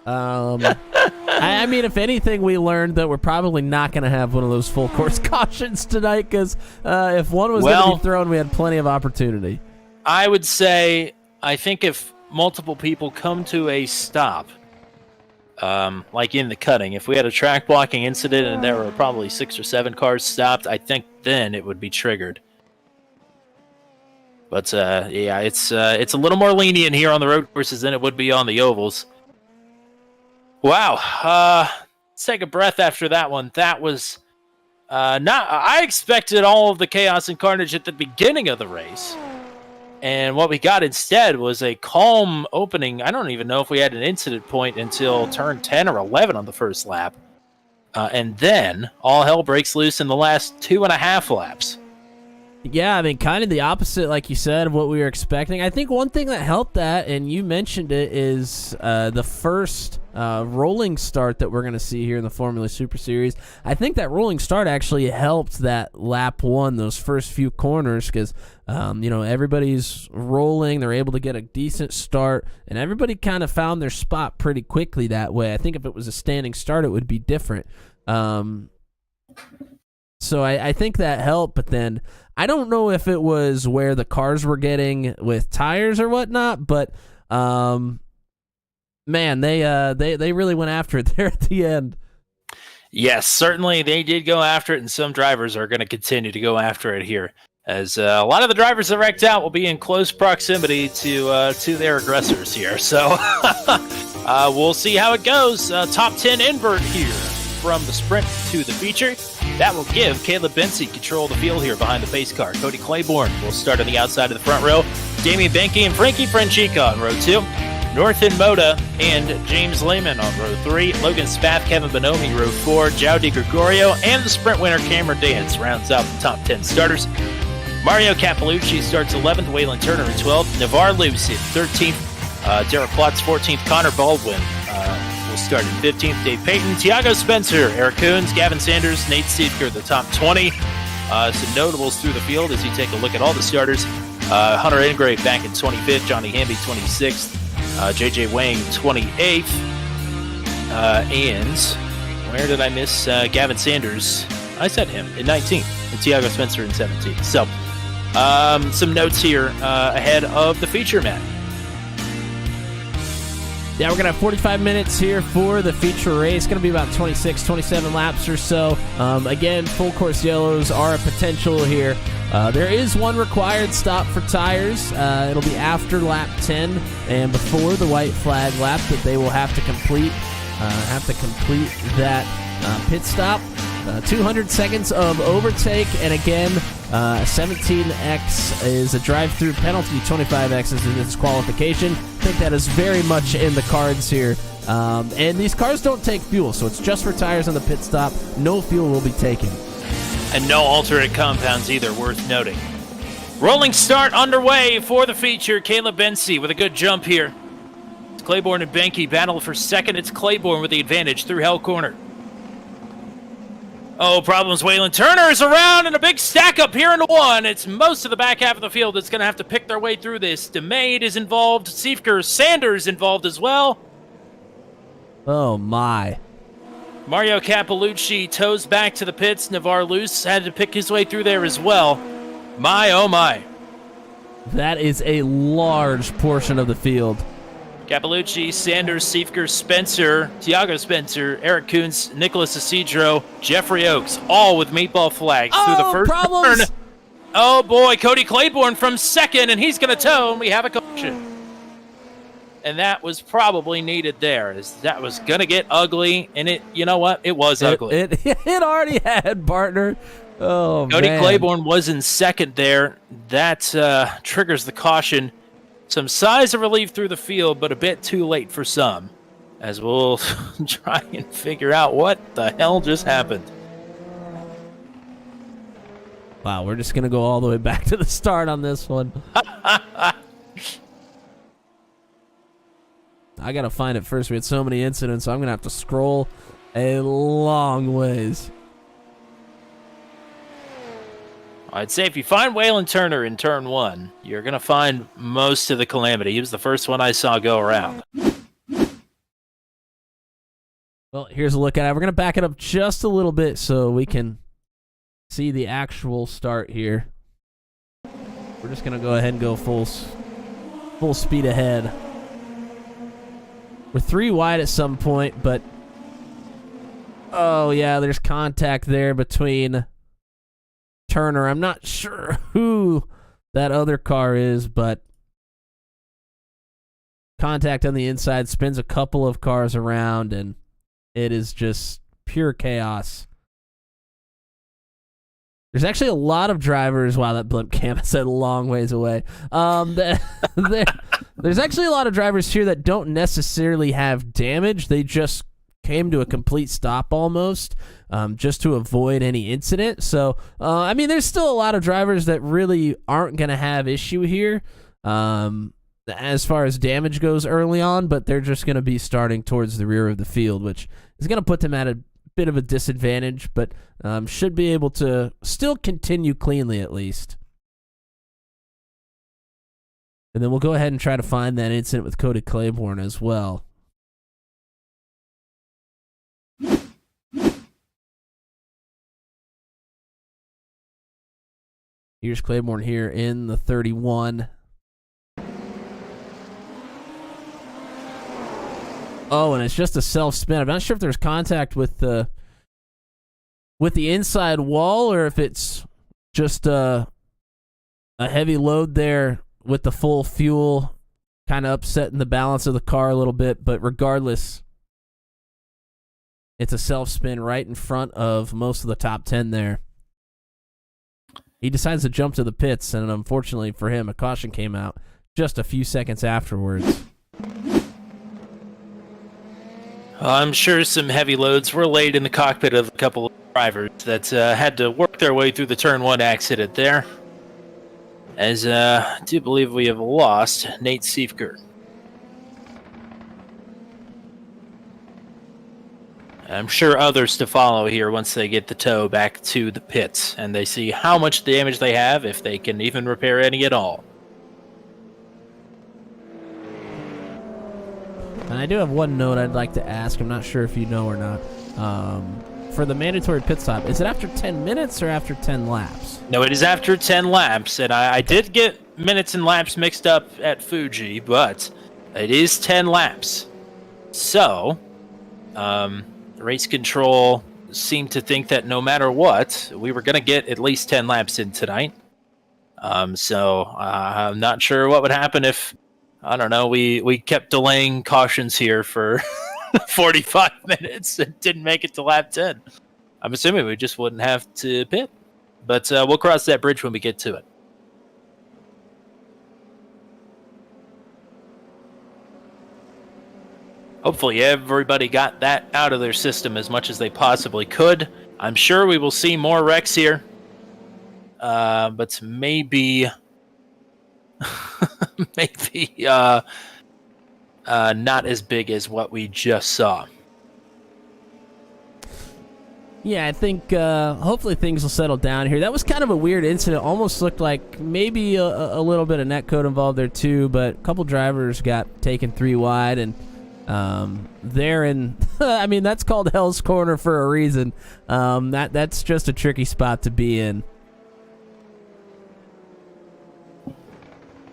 I mean, if anything, we learned that we're probably not going to have one of those full course cautions tonight, because if one was going to be thrown, we had plenty of opportunity. I would say, I think if multiple people come to a stop, like in the cutting, if we had a track blocking incident and there were probably 6 or 7 cars stopped, I think then it would be triggered. But yeah, it's a little more lenient here on the road courses than it would be on the ovals. Wow. Let's take a breath after that one. That was I expected all of the chaos and carnage at the beginning of the race. And what we got instead was a calm opening. I don't even know if we had an incident point until turn 10 or 11 on the first lap. And then all hell breaks loose in the last 2.5 laps. Yeah, I mean, kind of the opposite, like you said, of what we were expecting. I think one thing that helped that, and you mentioned it, is the first rolling start that we're going to see here in the Formula Super Series. I think that rolling start actually helped that lap one, those first few corners, because, everybody's rolling. They're able to get a decent start, and everybody kind of found their spot pretty quickly that way. I think if it was a standing start, it would be different. So So I think that helped, but then I don't know if it was where the cars were getting with tires or whatnot, but man, they really went after it there at the end. Yes, certainly they did go after it, and some drivers are going to continue to go after it here, as a lot of the drivers that wrecked out will be in close proximity to their aggressors here. So we'll see how it goes. Top 10 invert here from the sprint to the feature. That will give Caleb Bensi control of the field here behind the pace car. Cody Claiborne will start on the outside of the front row. Damian Benke and Frankie Franchica on row 2. Northan Moda and James Lehman on row 3. Logan Spath, Kevin Bonomi, row 4. Joao Di Gregorio and the sprint winner Cameron Dance rounds out the top 10 starters. Mario Cappellucci starts 11th. Waylon Turner in 12th. Navarre Luce in 13th. Derek Klotz 14th. Connor Baldwin will start in 15th. Dave Payton, Tiago Spencer, Eric Coons, Gavin Sanders, Nate Siedker, the top 20. Some notables through the field as you take a look at all the starters. Hunter Ingrave back in 25th. Johnny Hamby 26th. JJ Wang 28th. And where did I miss Gavin Sanders? I said him in 19th. And Tiago Spencer in 17th. So some notes here ahead of the feature, Matt. Yeah, we're going to have 45 minutes here for the feature race. It's going to be about 26, 27 laps or so. Again, full course yellows are a potential here. There is one required stop for tires. It'll be after lap 10 and before the white flag lap that they will have to complete that pit stop. 200 seconds of overtake, and again, 17x is a drive-through penalty, 25x is a disqualification. I think that is very much in the cards here. And these cars don't take fuel, so it's just for tires on the pit stop. No fuel will be taken. And no alternate compounds either, worth noting. Rolling start underway for the feature. Caleb Bensi with a good jump here. It's Claiborne and Benke battle for second. It's Claiborne with the advantage through Hell Corner. Oh, problems. Waylon Turner is around in a big stack up here in one. It's most of the back half of the field that's going to have to pick their way through this. DeMade is involved. Siefker Sanders involved as well. Oh, my. Mario Cappellucci toes back to the pits. Navarre Luce had to pick his way through there as well. My, oh, my. That is a large portion of the field. Cappellucci, Sanders, Siefker, Spencer, Tiago Spencer, Eric Coons, Nicholas Isidro, Jeffrey Oakes, all with meatball flags through the first problems. turn. Oh boy, Cody Claiborne from second, and he's going to tow, and we have a collision. And that was probably needed there, as that was going to get ugly, and it, you know what? It was ugly. It already had, partner. Oh, Cody man. Claiborne was in second there. That triggers the caution. Some sighs of relief through the field, but a bit too late for some, as we'll try and figure out what the hell just happened. Wow, we're just going to go all the way back to the start on this one. I got to find it first. We had so many incidents, so I'm going to have to scroll a long ways. I'd say if you find Waylon Turner in turn 1, you're going to find most of the calamity. He was the first one I saw go around. Well, here's a look at it. We're going to back it up just a little bit so we can see the actual start here. We're just going to go ahead and go full speed ahead. We're 3 wide at some point, but oh yeah, there's contact there between Turner. I'm not sure who that other car is, but contact on the inside, spins a couple of cars around, and it is just pure chaos. There's actually a lot of drivers. Wow, that blimp cam said a long ways away. There's actually a lot of drivers here that don't necessarily have damage. They just came to a complete stop almost, just to avoid any incident. So, I mean, there's still a lot of drivers that really aren't going to have issue here as far as damage goes early on, but they're just going to be starting towards the rear of the field, which is going to put them at a bit of a disadvantage, but should be able to still continue cleanly at least. And then we'll go ahead and try to find that incident with Cody Claiborne as well. Here's Claiborne here in the 31. Oh, and it's just a self-spin. I'm not sure if there's contact with the inside wall or if it's just a heavy load there with the full fuel kind of upsetting the balance of the car a little bit. But regardless, it's a self-spin right in front of most of the top 10 there. He decides to jump to the pits, and unfortunately for him, a caution came out just a few seconds afterwards. I'm sure some heavy loads were laid in the cockpit of a couple of drivers that had to work their way through the Turn 1 accident there. As I do believe we have lost Nate Siefker. I'm sure others to follow here once they get the tow back to the pits and they see how much damage they have, if they can even repair any at all. And I do have one note I'd like to ask. I'm not sure if you know or not. For the mandatory pit stop, is it after 10 minutes or after 10 laps? No, it is after 10 laps, and I did get minutes and laps mixed up at Fuji, but it is 10 laps. So, race control seemed to think that no matter what, we were going to get at least 10 laps in tonight. So, I'm not sure what would happen if, I don't know, we kept delaying cautions here for 45 minutes and didn't make it to lap 10. I'm assuming we just wouldn't have to pit. But we'll cross that bridge when we get to it. Hopefully everybody got that out of their system as much as they possibly could. I'm sure we will see more wrecks here. But maybe... not as big as what we just saw. Yeah, I think hopefully things will settle down here. That was kind of a weird incident. Almost looked like maybe a little bit of netcode involved there too, but a couple drivers got taken 3 wide, and they're in... I mean, that's called Hell's Corner for a reason. That's just a tricky spot to be in.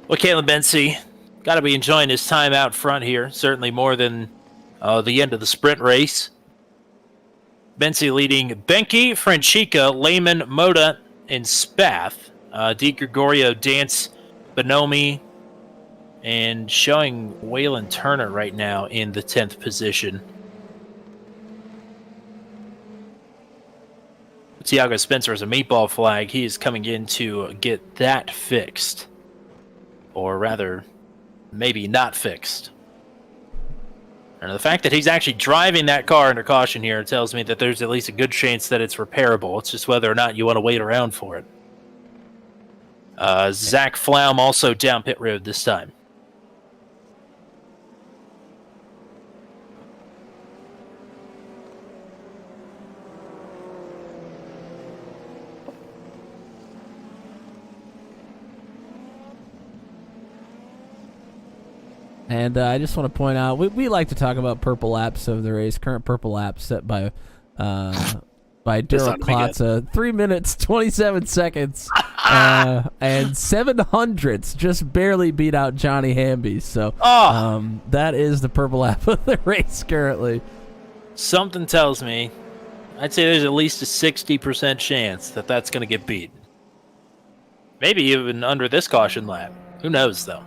Well, Caleb Bensi got to be enjoying his time out front here, certainly more than the end of the sprint race. Bensi leading Benke, Franchica, Lehman, Moda, and Spath. Di Gregorio, Dance, Bonomi, and showing Waylon Turner right now in the 10th position. Tiago Spencer has a meatball flag. He is coming in to get that fixed. Or rather, maybe not fixed. And the fact that he's actually driving that car under caution here tells me that there's at least a good chance that it's repairable. It's just whether or not you want to wait around for it. Zach Flaum also down pit road this time. And I just want to point out, we like to talk about purple laps of the race. Current purple lap set by Daryl Klotza, 3 minutes, 27 seconds, and 700ths, just barely beat out Johnny Hamby. So that is the purple lap of the race currently. Something tells me, I'd say there's at least a 60% chance that that's going to get beat. Maybe even under this caution lap. Who knows, though?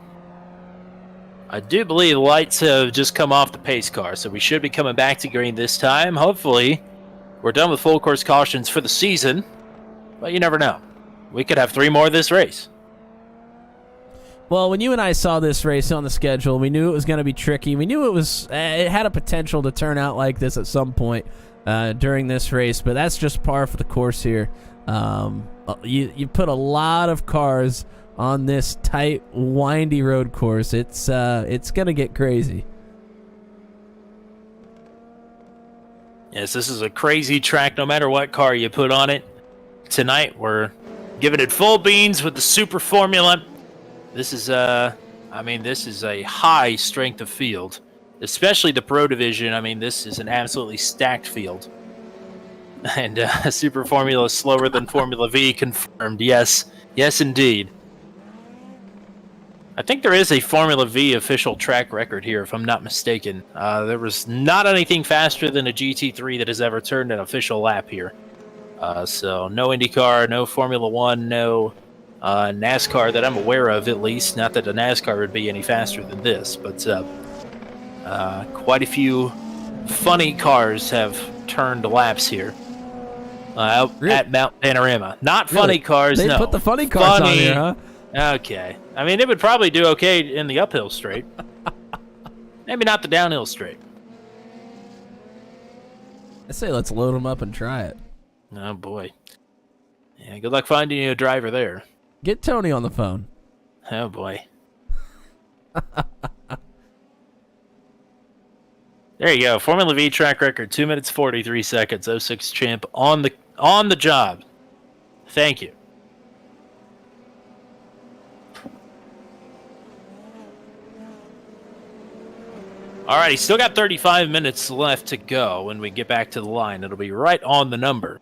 I do believe the lights have just come off the pace car, so we should be coming back to green this time. Hopefully, we're done with full course cautions for the season, but you never know. We could have 3 more this race. Well, when you and I saw this race on the schedule, we knew it was going to be tricky. We knew it had a potential to turn out like this at some point during this race, but that's just par for the course here. You put a lot of cars on this tight, windy road course. It's gonna get crazy. Yes, this is a crazy track no matter what car you put on it. Tonight we're giving it full beans with the Super Formula. This is this is a high strength of field, especially the Pro Division. I mean, this is an absolutely stacked field. And Super Formula is slower than Formula V, confirmed. Yes. Yes, indeed. I think there is a Formula V official track record here, if I'm not mistaken. There was not anything faster than a GT3 that has ever turned an official lap here. So no IndyCar, no Formula One, no NASCAR that I'm aware of, at least. Not that a NASCAR would be any faster than this, but quite a few funny cars have turned laps here. At Mount Panorama. Not funny cars, They no. put the funny cars on here, huh? Okay. I mean, it would probably do okay in the uphill straight. Maybe not the downhill straight. I say let's load them up and try it. Oh, boy. Yeah, good luck finding you a driver there. Get Tony on the phone. Oh, boy. There you go. Formula V track record, 2 minutes 43 seconds. 06 champ on the job. Thank you. All right, he's still got 35 minutes left to go when we get back to the line. It'll be right on the number.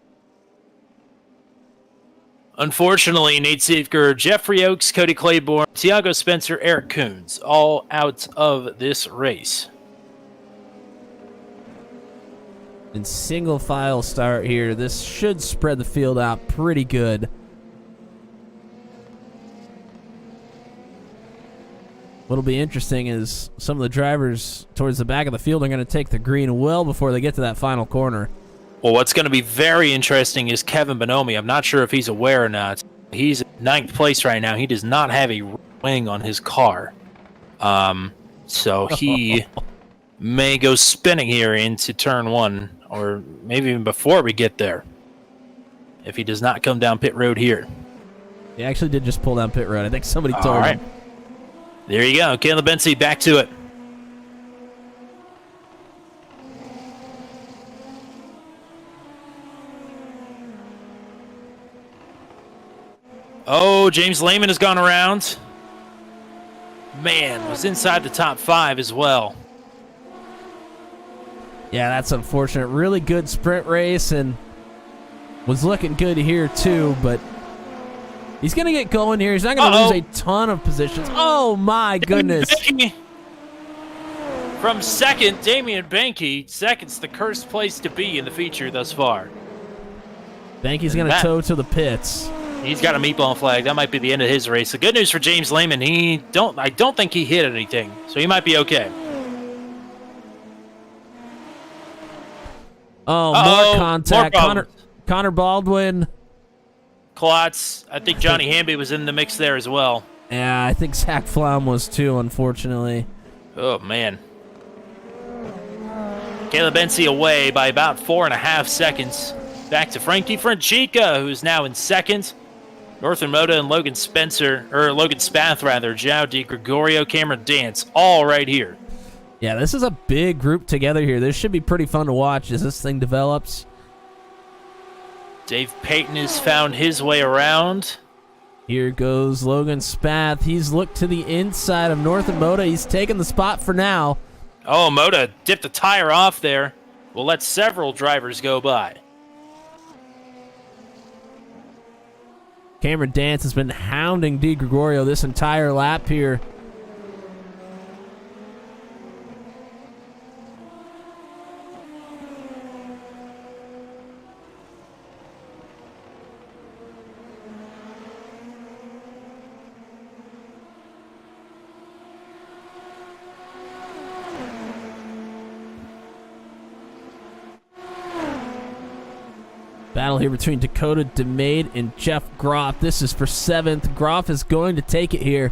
Unfortunately, Nate Seifker, Jeffrey Oakes, Cody Claiborne, Tiago Spencer, Eric Coons, all out of this race. In single file start here, this should spread the field out pretty good. What'll be interesting is some of the drivers towards the back of the field are going to take the green well before they get to that final corner. Well, what's going to be very interesting is Kevin Bonomi. I'm not sure if he's aware or not. He's in 9th place right now. He does not have a wing on his car. So he may go spinning here into turn 1, or maybe even before we get there, if he does not come down pit road here. He actually did just pull down pit road. I think somebody told him. There you go. Caleb Bensi back to it. Oh, James Lehman has gone around. Man, was inside the top 5 as well. Yeah, that's unfortunate. Really good sprint race and was looking good here too, but he's going to get going here. He's not going to lose a ton of positions. Oh, my goodness. From second, Damian Banky. Second's the cursed place to be in the feature thus far. Banky's going to tow to the pits. He's got a meatball flag. That might be the end of his race. The good news for James Lehman, I don't think he hit anything, so he might be okay. Oh, more contact. Connor Baldwin. Klotz. I think Johnny Hamby was in the mix there as well. Yeah, I think Zach Flom was too, unfortunately. Oh, man. Caleb Bensi away by about 4.5 seconds. Back to Frankie Franchica, who's now in second. Northern Moda and Logan Spath, João Di Gregorio, Cameron Dance, all right here. Yeah, this is a big group together here. This should be pretty fun to watch as this thing develops. Dave Payton has found his way around. Here goes Logan Spath. He's looked to the inside of Northern Moda. He's taken the spot for now. Oh, Moda dipped the tire off there. We'll let several drivers go by. Cameron Dance has been hounding Di Gregorio this entire lap here. Battle here between Dakota DeMade and Jeff Groff. This is for 7th. Groff is going to take it here.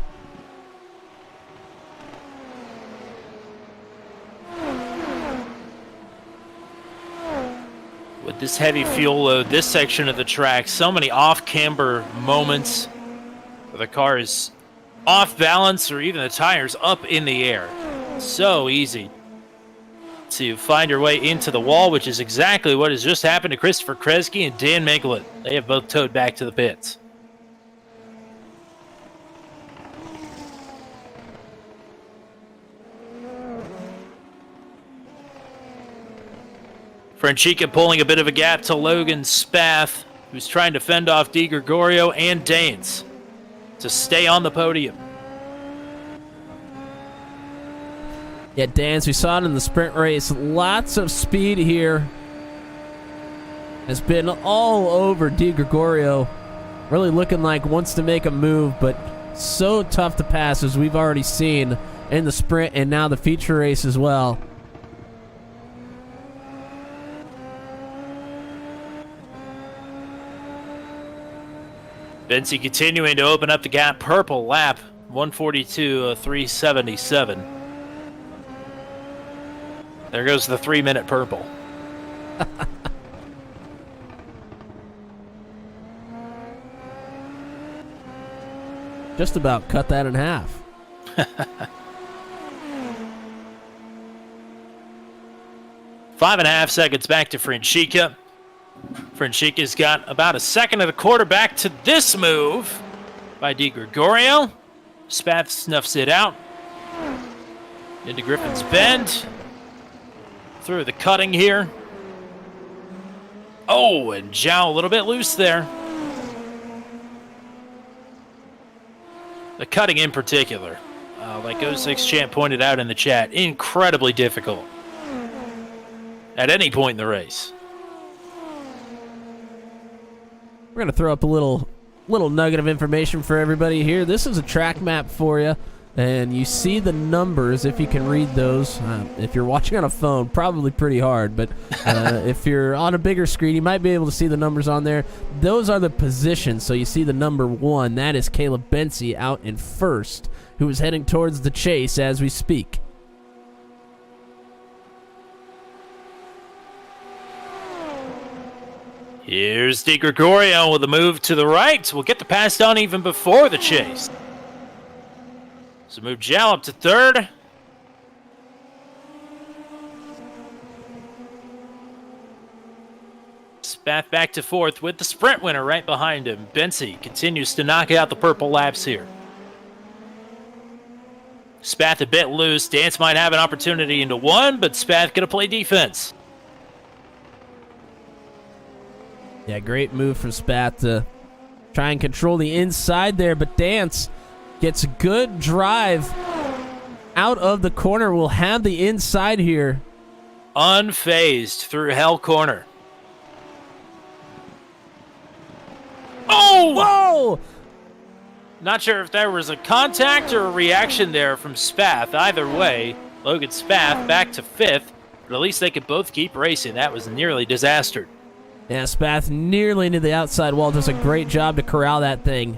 With this heavy fuel load, this section of the track, so many off-camber moments where the car is off balance or even the tires up in the air. So easy to find your way into the wall, which is exactly what has just happened to Christopher Kresge and Dan Miglet. They have both towed back to the pits. Franchica pulling a bit of a gap to Logan Spath, who's trying to fend off Di Gregorio and Danes to stay on the podium. Yeah, Dance, we saw it in the sprint race. Lots of speed here. Has been all over Di Gregorio. Really looking like wants to make a move, but so tough to pass, as we've already seen in the sprint and now the feature race as well. Bensi continuing to open up the gap. Purple lap, 142.377. There goes the 3-minute purple. Just about cut that in half. 5.5 seconds back to Franchica. Franchica's got about a second and a quarter back to this move by Di Gregorio. Spath snuffs it out into Griffin's Bend. Through the cutting here. Oh, and Zhao a little bit loose there. The cutting in particular, like 06 Champ pointed out in the chat, incredibly difficult at any point in the race. We're going to throw up a little nugget of information for everybody here. This is a track map for you, and you see the numbers if you can read those. If you're watching on a phone, probably pretty hard, but if you're on a bigger screen, you might be able to see the numbers on there. Those are the positions, so you see the number 1. That is Caleb Bensi out in first, who is heading towards the chase as we speak. Here's Di Gregorio with a move to the right. We'll get the pass done even before the chase. So move Zhao up to third. Spath back to fourth with the sprint winner right behind him. Bensi continues to knock out the purple laps here. Spath a bit loose. Dance might have an opportunity into one, but Spath gonna play defense. Yeah, great move from Spath to try and control the inside there, but Dance gets a good drive out of the corner. We'll have the inside here. Unfazed through Hell Corner. Oh! Whoa! Not sure if there was a contact or a reaction there from Spath. Either way, Logan Spath back to fifth, but at least they could both keep racing. That was nearly disaster. Yeah, Spath nearly into the outside wall. Does a great job to corral that thing.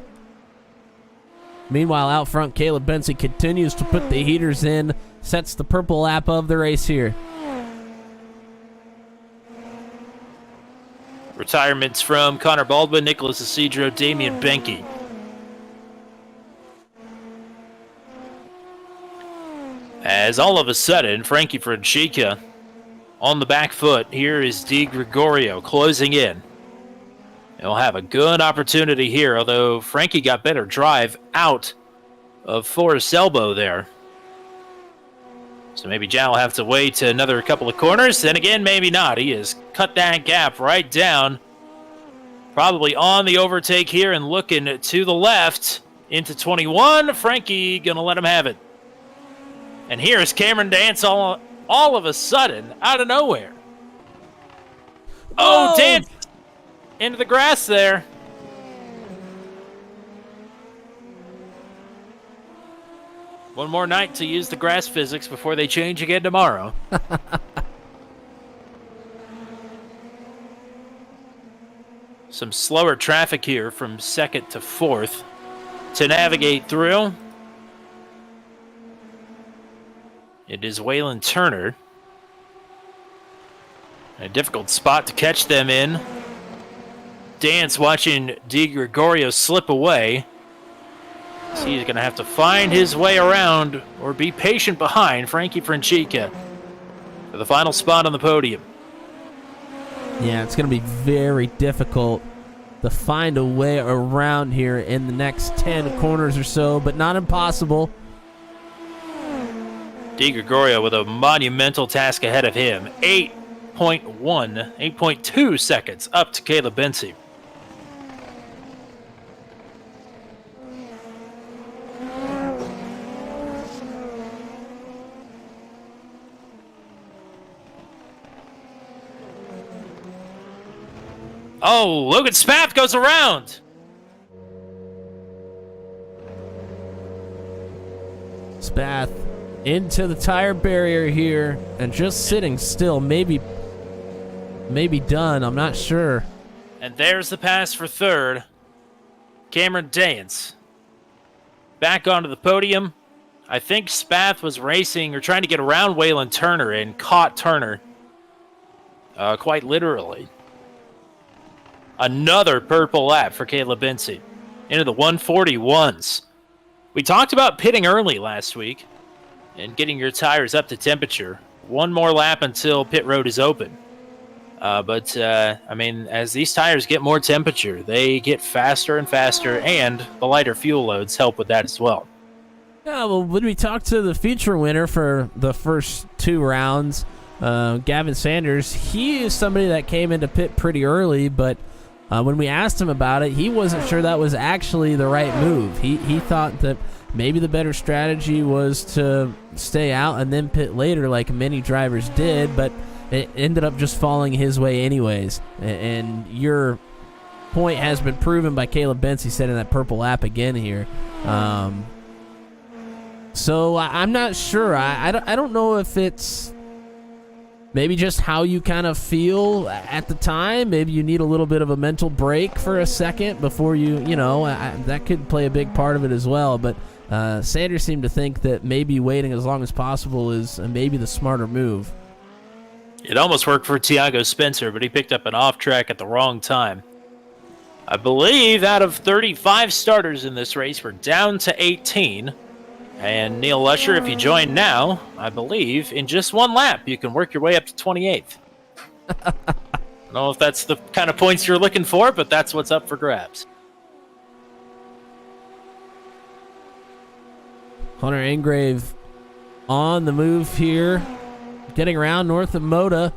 Meanwhile, out front, Caleb Bensi continues to put the heaters in, sets the purple lap of the race here. Retirements from Connor Baldwin, Nicholas Isidro, Damian Benke. As all of a sudden, Frankie Franchica on the back foot. Here is Di Gregorio closing in. He'll have a good opportunity here, although Frankie got better drive out of Forrest's elbow there. So maybe Zhao will have to wait another couple of corners. Then again, maybe not. He has cut that gap right down. Probably on the overtake here and looking to the left into 21. Frankie gonna let him have it. And here's Cameron Dance all of a sudden, out of nowhere. Oh, Whoa! Dance into the grass there. One more night to use the grass physics before they change again tomorrow. Some slower traffic here from second to fourth to navigate through. It is Waylon Turner. A difficult spot to catch them in. Dance watching Di Gregorio slip away. So he's going to have to find his way around or be patient behind Frankie Franchica for the final spot on the podium. Yeah, it's going to be very difficult to find a way around here in the next 10 corners or so, but not impossible. Di Gregorio with a monumental task ahead of him. 8.2 seconds up to Caleb Benzie. Oh, Logan Spath goes around. Spath into the tire barrier here and just sitting still. Maybe done. I'm not sure. And there's the pass for third. Cameron Dance back onto the podium. I think Spath was racing or trying to get around Waylon Turner and caught Turner. Quite literally. Another purple lap for Caleb Benzie into the 141s. We talked about pitting early last week and getting your tires up to temperature. One more lap until pit road is open. But I mean, as these tires get more temperature, they get faster and faster, and the lighter fuel loads help with that as well. Yeah, well, when we talked to the feature winner for the first 2 rounds, Gavin Sanders, he is somebody that came into pit pretty early, but when we asked him about it, he wasn't sure that was actually the right move. He thought that maybe the better strategy was to stay out and then pit later like many drivers did, but it ended up just falling his way anyways. And your point has been proven by Caleb Benzie setting that purple lap again here. So I'm not sure. I don't know if it's maybe just how you kind of feel at the time. Maybe you need a little bit of a mental break for a second before that could play a big part of it as well. But Sanders seemed to think that maybe waiting as long as possible is maybe the smarter move. It almost worked for Tiago Spencer, but he picked up an off track at the wrong time. I believe out of 35 starters in this race, we're down to 18. And Neil Lusher, if you join now, I believe in just one lap, you can work your way up to 28th. I don't know if that's the kind of points you're looking for, but that's what's up for grabs. Hunter Engrave on the move here, getting around north of Moda.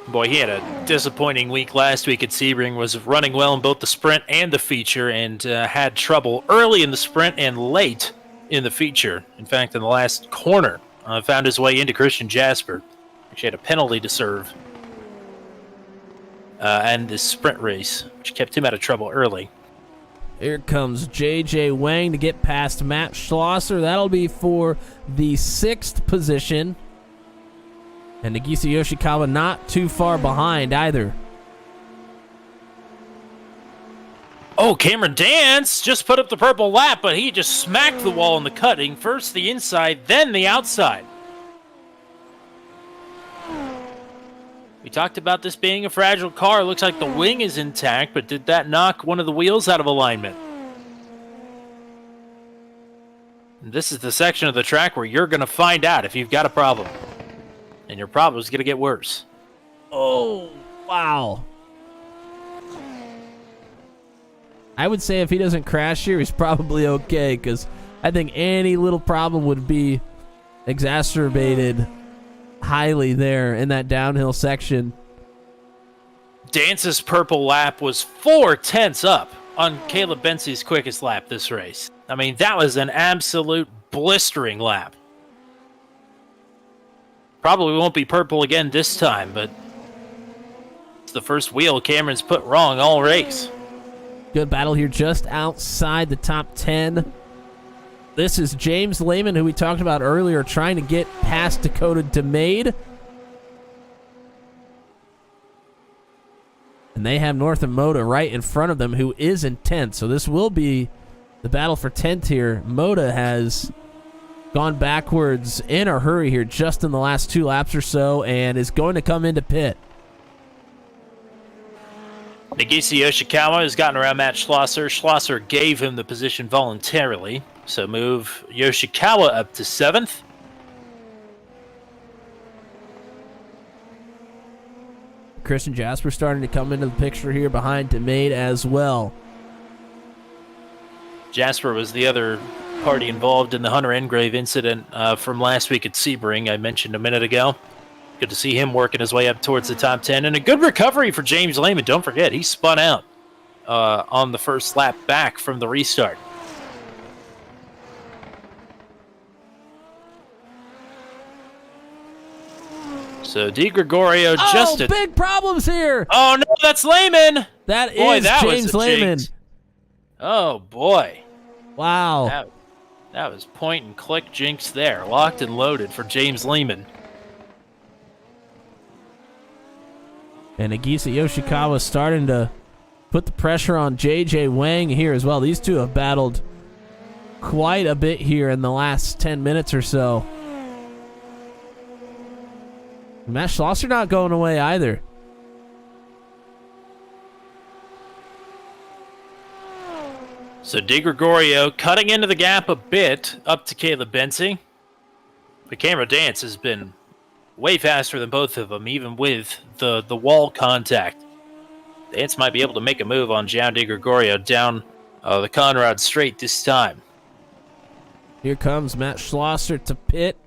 Boy, he had a disappointing week last week at Sebring, was running well in both the sprint and the feature, and had trouble early in the sprint and late in the feature. In fact, in the last corner, found his way into Christian Jasper. Actually had a penalty to serve. And this sprint race, which kept him out of trouble early. Here comes J.J. Wang to get past Matt Schlosser. That'll be for the 6th position. And Nagisa Yoshikawa not too far behind either. Oh, Cameron Dance just put up the purple lap, but he just smacked the wall in the cutting. First the inside, then the outside. We talked about this being a fragile car. Looks like the wing is intact, but did that knock one of the wheels out of alignment? And this is the section of the track where you're going to find out if you've got a problem. And your problem is going to get worse. Oh, wow. I would say if he doesn't crash here, he's probably okay, because I think any little problem would be exacerbated highly there in that downhill section. Dance's purple lap was 4/10 up on Caleb Benzie's quickest lap this race. I mean, that was an absolute blistering lap. Probably won't be purple again this time, but it's the first wheel Cameron's put wrong all race. Good battle here just outside the top 10. This is James Lehman, who we talked about earlier, trying to get past Dakota DeMade. And they have Northern Moda right in front of them, who is in 10th. So this will be the battle for 10th here. Moda has gone backwards in a hurry here just in the last 2 laps or so and is going to come into pit. Nagisa Yoshikawa has gotten around Matt Schlosser. Schlosser gave him the position voluntarily, so move Yoshikawa up to 7th. Christian Jasper starting to come into the picture here behind DeMade as well. Jasper was the other party involved in the Hunter Engrave incident from last week at Sebring, I mentioned a minute ago. Good to see him working his way up towards the top 10. And a good recovery for James Lehman. Don't forget, he spun out on the first lap back from the restart. So Di Gregorio just big problems here. Oh no, that's Lehman. That is James Lehman. Oh boy. Wow. That was point and click jinx there. Locked and loaded for James Lehman. And Nagisa Yoshikawa starting to put the pressure on JJ Wang here as well. These two have battled quite a bit here in the last 10 minutes or so. Matt Schlosser not going away either. So Di Gregorio cutting into the gap a bit up to Caleb Bensi. But Camera Dance has been way faster than both of them, even with the wall contact. Dance might be able to make a move on João Di Gregorio down the Conrad Straight this time. Here comes Matt Schlosser to pit.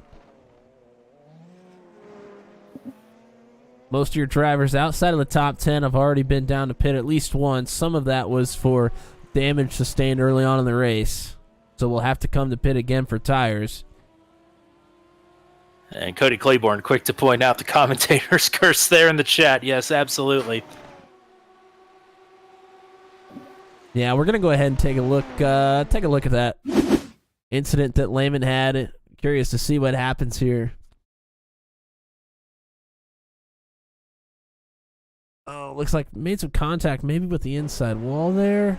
Most of your drivers outside of the top 10 have already been down to pit at least once. Some of that was for damage sustained early on in the race. So we'll have to come to pit again for tires. And Cody Claiborne, quick to point out the commentator's curse there in the chat. Yes, absolutely. Yeah, we're going to go ahead and take a look at that incident that Lehman had. Curious to see what happens here. Oh, looks like made some contact maybe with the inside wall there.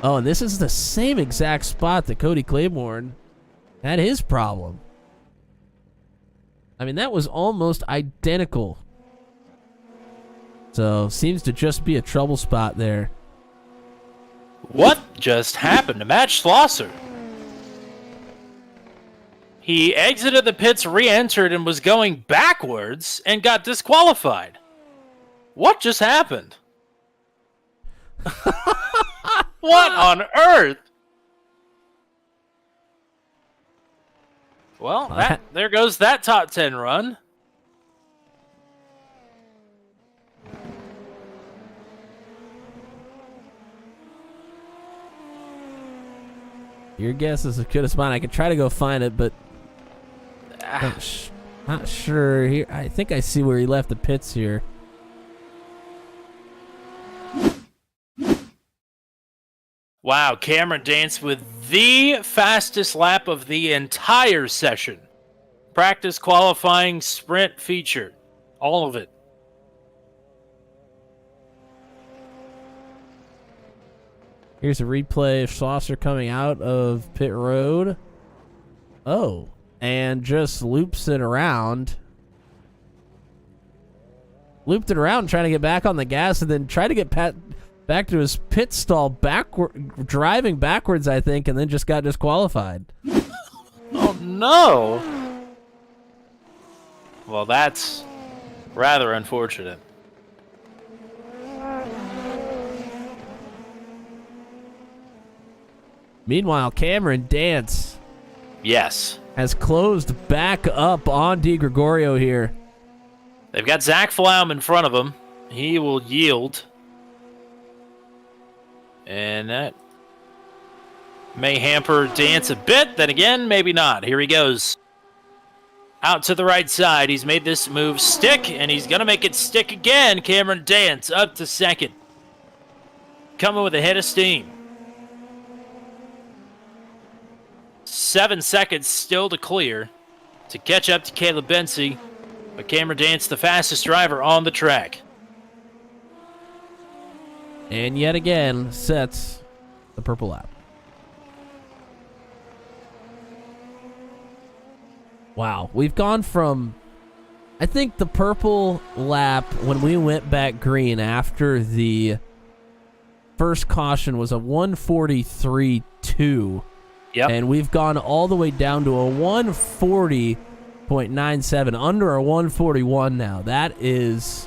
Oh, and this is the same exact spot that Cody Claiborne had his problem. I mean, that was almost identical. So, seems to just be a trouble spot there. What just happened to Matt Schlosser? He exited the pits, re-entered, and was going backwards and got disqualified. What just happened? What on earth? Well, there goes that top 10 run. Your guess is as good as mine. I could try to go find it, but not sure. Here, I think I see where he left the pits here. Wow, Cameron Dance with the fastest lap of the entire session. Practice, qualifying, sprint, feature. All of it. Here's a replay of Schlosser coming out of pit road. Oh, and just loops it around. Looped it around trying to get back on the gas and then tried to get back to his pit stall, driving backwards, I think, and then just got disqualified. Oh, no. Well, that's rather unfortunate. Meanwhile, Cameron Dance has closed back up on Di Gregorio here. They've got Zach Flaum in front of him. He will yield. And that may hamper Dance a bit. Then again, maybe not. Here he goes. Out to the right side. He's made this move stick, and he's going to make it stick again. Cameron Dance up to second. Coming with a head of steam. 7 seconds still to clear to catch up to Caleb Bensi. But Cameron Dance, the fastest driver on the track. And yet again, sets the purple lap. Wow, we've gone from, I think the purple lap, when we went back green after the first caution, was a 143.2. Yep. And we've gone all the way down to a 140.97, under a 141 now. That is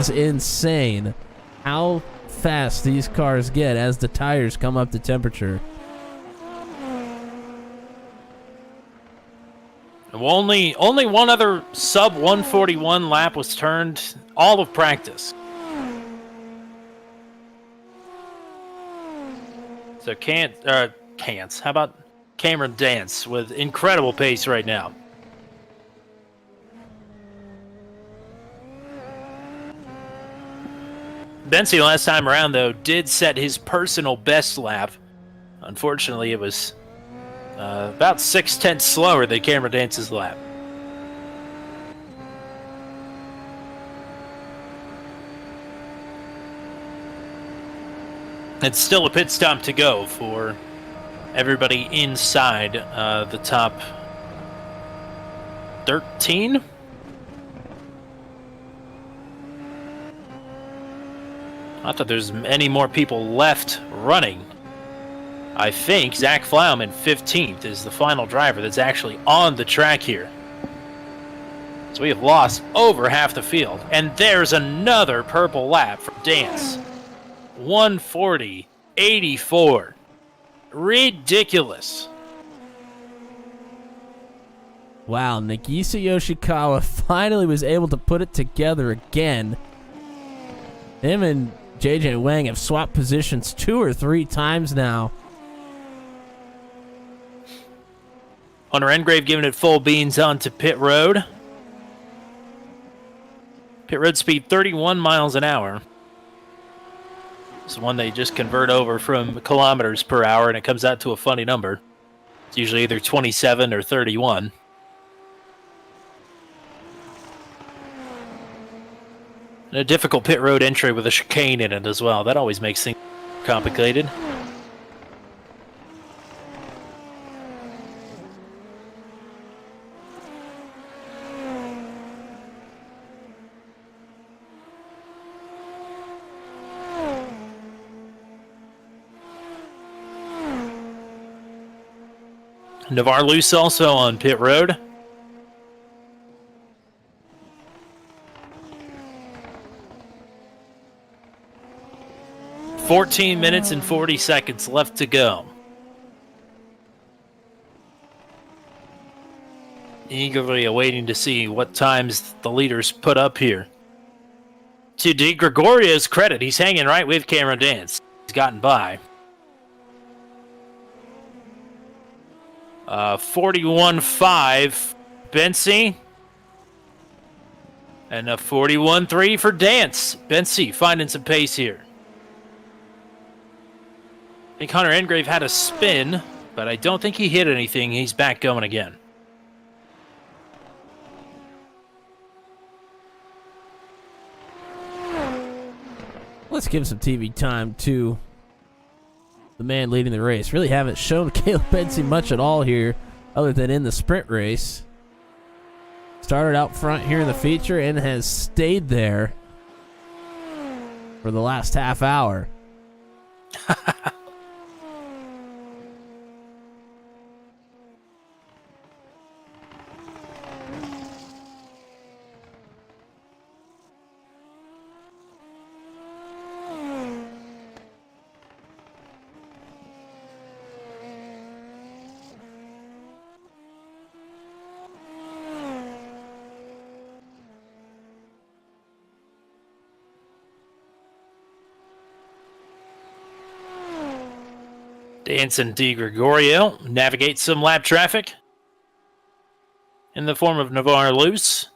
insane. How fast these cars get as the tires come up to temperature. Only one other sub 141 lap was turned all of practice. So how about Cameron Dance with incredible pace right now. Bensy last time around, though, did set his personal best lap. Unfortunately, it was about 6/10 slower than Cameron Dance's lap. It's still a pit stop to go for everybody inside the top 13. Not that there's any more people left running. I think Zach Flauman, 15th, is the final driver that's actually on the track here. So we have lost over half the field. And there's another purple lap for Dance. 140.84. Ridiculous. Wow, Nagisa Yoshikawa finally was able to put it together again. Him and JJ Wang have swapped positions 2 or 3 times now. Hunter Engrave giving it full beans onto pit road. Pit road speed 31 miles an hour. It's one they just convert over from kilometers per hour, and it comes out to a funny number. It's usually either 27 or 31. And a difficult pit road entry with a chicane in it as well. That always makes things complicated. Navarre Luce also on pit road. "14 minutes and 40 seconds left to go." Eagerly awaiting to see what times the leaders put up here. To Di Gregorio's credit, he's hanging right with Cameron Dance. He's gotten by. 41.5 Bensy. And a 41.3 for Dance. Bensy finding some pace here. I think Hunter Engrave had a spin, but I don't think he hit anything. He's back going again. Let's give some TV time to the man leading the race. Really haven't shown Caleb Bensy much at all here, other than in the sprint race. Started out front here in the feature and has stayed there for the last half hour. Dance and Di Gregorio navigate some lap traffic in the form of Navarre Luce.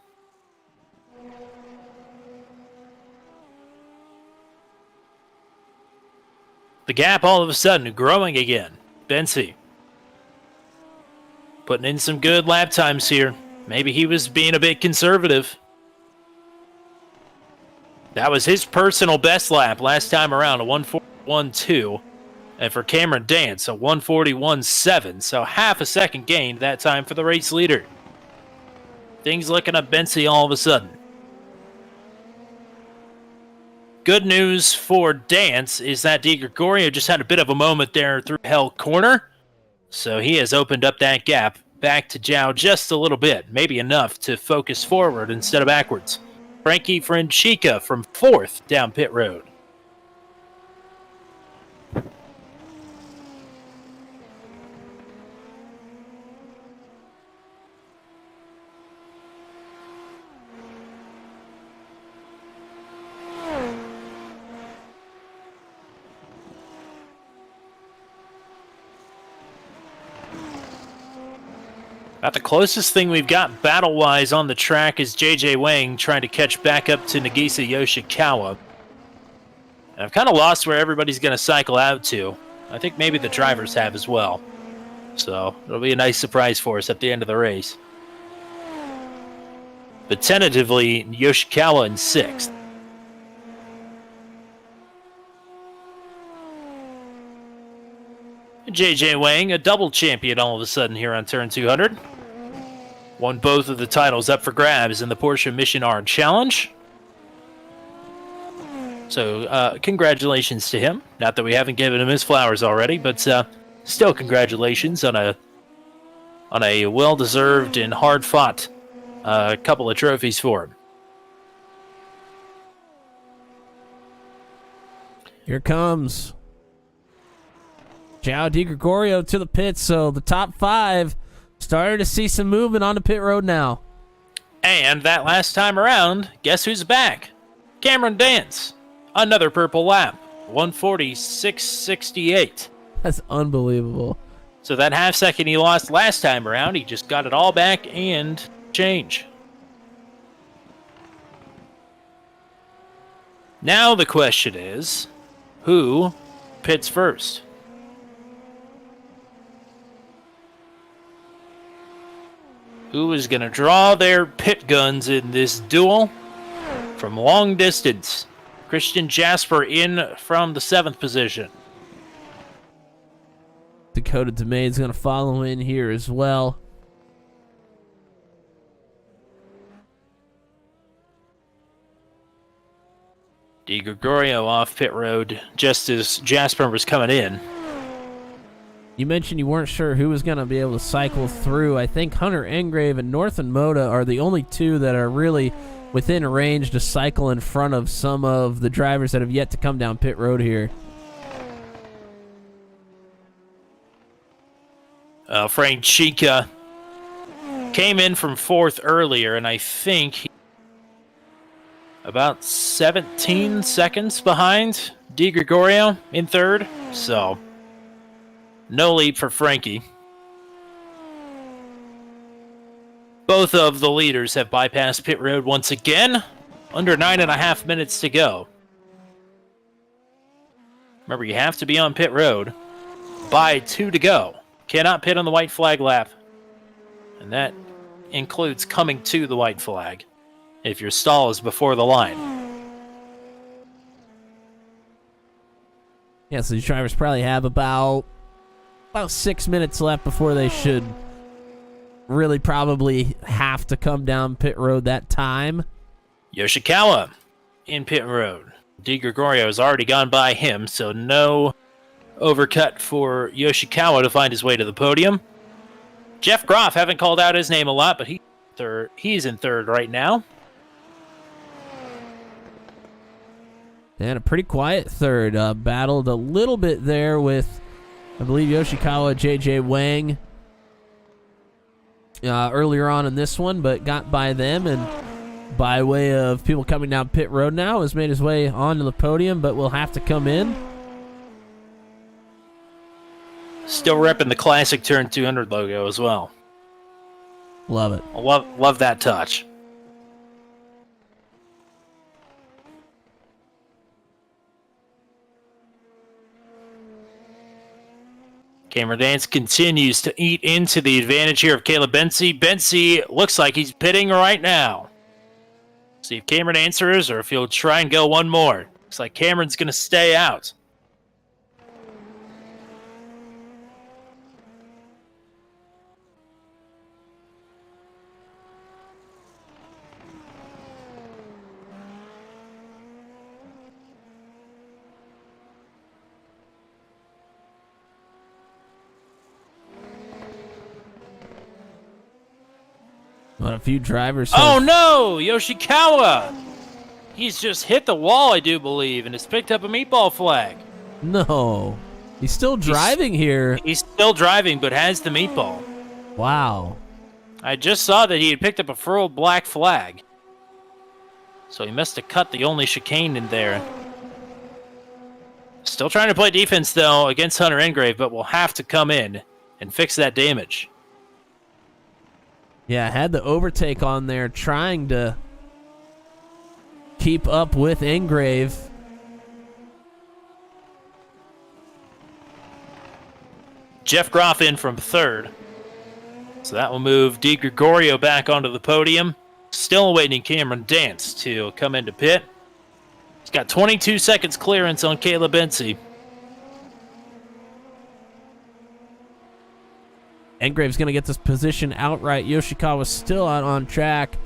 The gap all of a sudden growing again. Bensy putting in some good lap times here. Maybe he was being a bit conservative. That was his personal best lap last time around, a 141.2. And for Cameron Dance, a 141.7. So half a second gained that time for the race leader. Things looking up Bensy all of a sudden. Good news for Dance is that Di Gregorio just had a bit of a moment there through Hell Corner. So he has opened up that gap back to Zhao just a little bit. Maybe enough to focus forward instead of backwards. Frankie Franchica from 4th down pit road. About the closest thing we've got battle-wise on the track is JJ Wang trying to catch back up to Nagisa Yoshikawa. And I've kind of lost where everybody's going to cycle out to. I think maybe the drivers have as well. So it'll be a nice surprise for us at the end of the race. But tentatively, Yoshikawa in 6th. JJ Wang, a double champion all of a sudden here on turn 200. Won both of the titles up for grabs in the Porsche Mission R Challenge. So, congratulations to him. Not that we haven't given him his flowers already, but still congratulations on a well-deserved and hard-fought couple of trophies for him. Here comes João de Gregorio to the pits, so the top 5 started to see some movement on the pit road now. And that last time around, guess who's back? Cameron Dance. Another purple lap. 146.68. That's unbelievable. So that half second he lost last time around, he just got it all back and change. Now the question is, who pits first? Who is going to draw their pit guns in this duel from long distance? Christian Jasper in from the 7th position. Dakota DeMain's going to follow in here as well. De Gregorio off pit road just as Jasper was coming in. You mentioned you weren't sure who was going to be able to cycle through. I think Hunter Engrave and Northern Moda are the only two that are really within range to cycle in front of some of the drivers that have yet to come down pit road here. Frank Chica came in from 4th earlier, and I think about 17 seconds behind De Gregorio in 3rd. So, no leap for Frankie. Both of the leaders have bypassed pit road once again. Under 9.5 minutes to go. Remember, you have to be on pit road by 2 to go. Cannot pit on the white flag lap. And that includes coming to the white flag if your stall is before the line. Yeah, so these drivers probably have about 6 minutes left before they should really probably have to come down pit road that time. Yoshikawa in pit road. De Gregorio has already gone by him, so no overcut for Yoshikawa to find his way to the podium. Jeff Groff, haven't called out his name a lot, but he's in 3rd right now. And a pretty quiet 3rd. Battled a little bit there with, I believe, Yoshikawa, JJ Wang earlier on in this one, but got by them, and by way of people coming down pit road now, has made his way onto the podium, but will have to come in. Still repping the classic Turn 200 logo as well. Love it. I love that touch. Cameron Dance continues to eat into the advantage here of Caleb Bensey. Bensey looks like he's pitting right now. See if Cameron answers or if he'll try and go one more. Looks like Cameron's going to stay out. But a few drivers. Oh no! Yoshikawa! He's just hit the wall, I do believe, and has picked up a meatball flag. No. He's still driving here. He's still driving, but has the meatball. Wow. I just saw that he had picked up a furled black flag. So he must have cut the only chicane in there. Still trying to play defense, though, against Hunter Engrave, but will have to come in and fix that damage. Yeah, had the overtake on there, trying to keep up with Ingrave. Jeff Groff in from third. So that will move Di Gregorio back onto the podium. Still awaiting Cameron Dance to come into pit. He's got 22 seconds clearance on Caleb Bensi. Engrave's going to get this position outright. Yoshikawa's still out on track.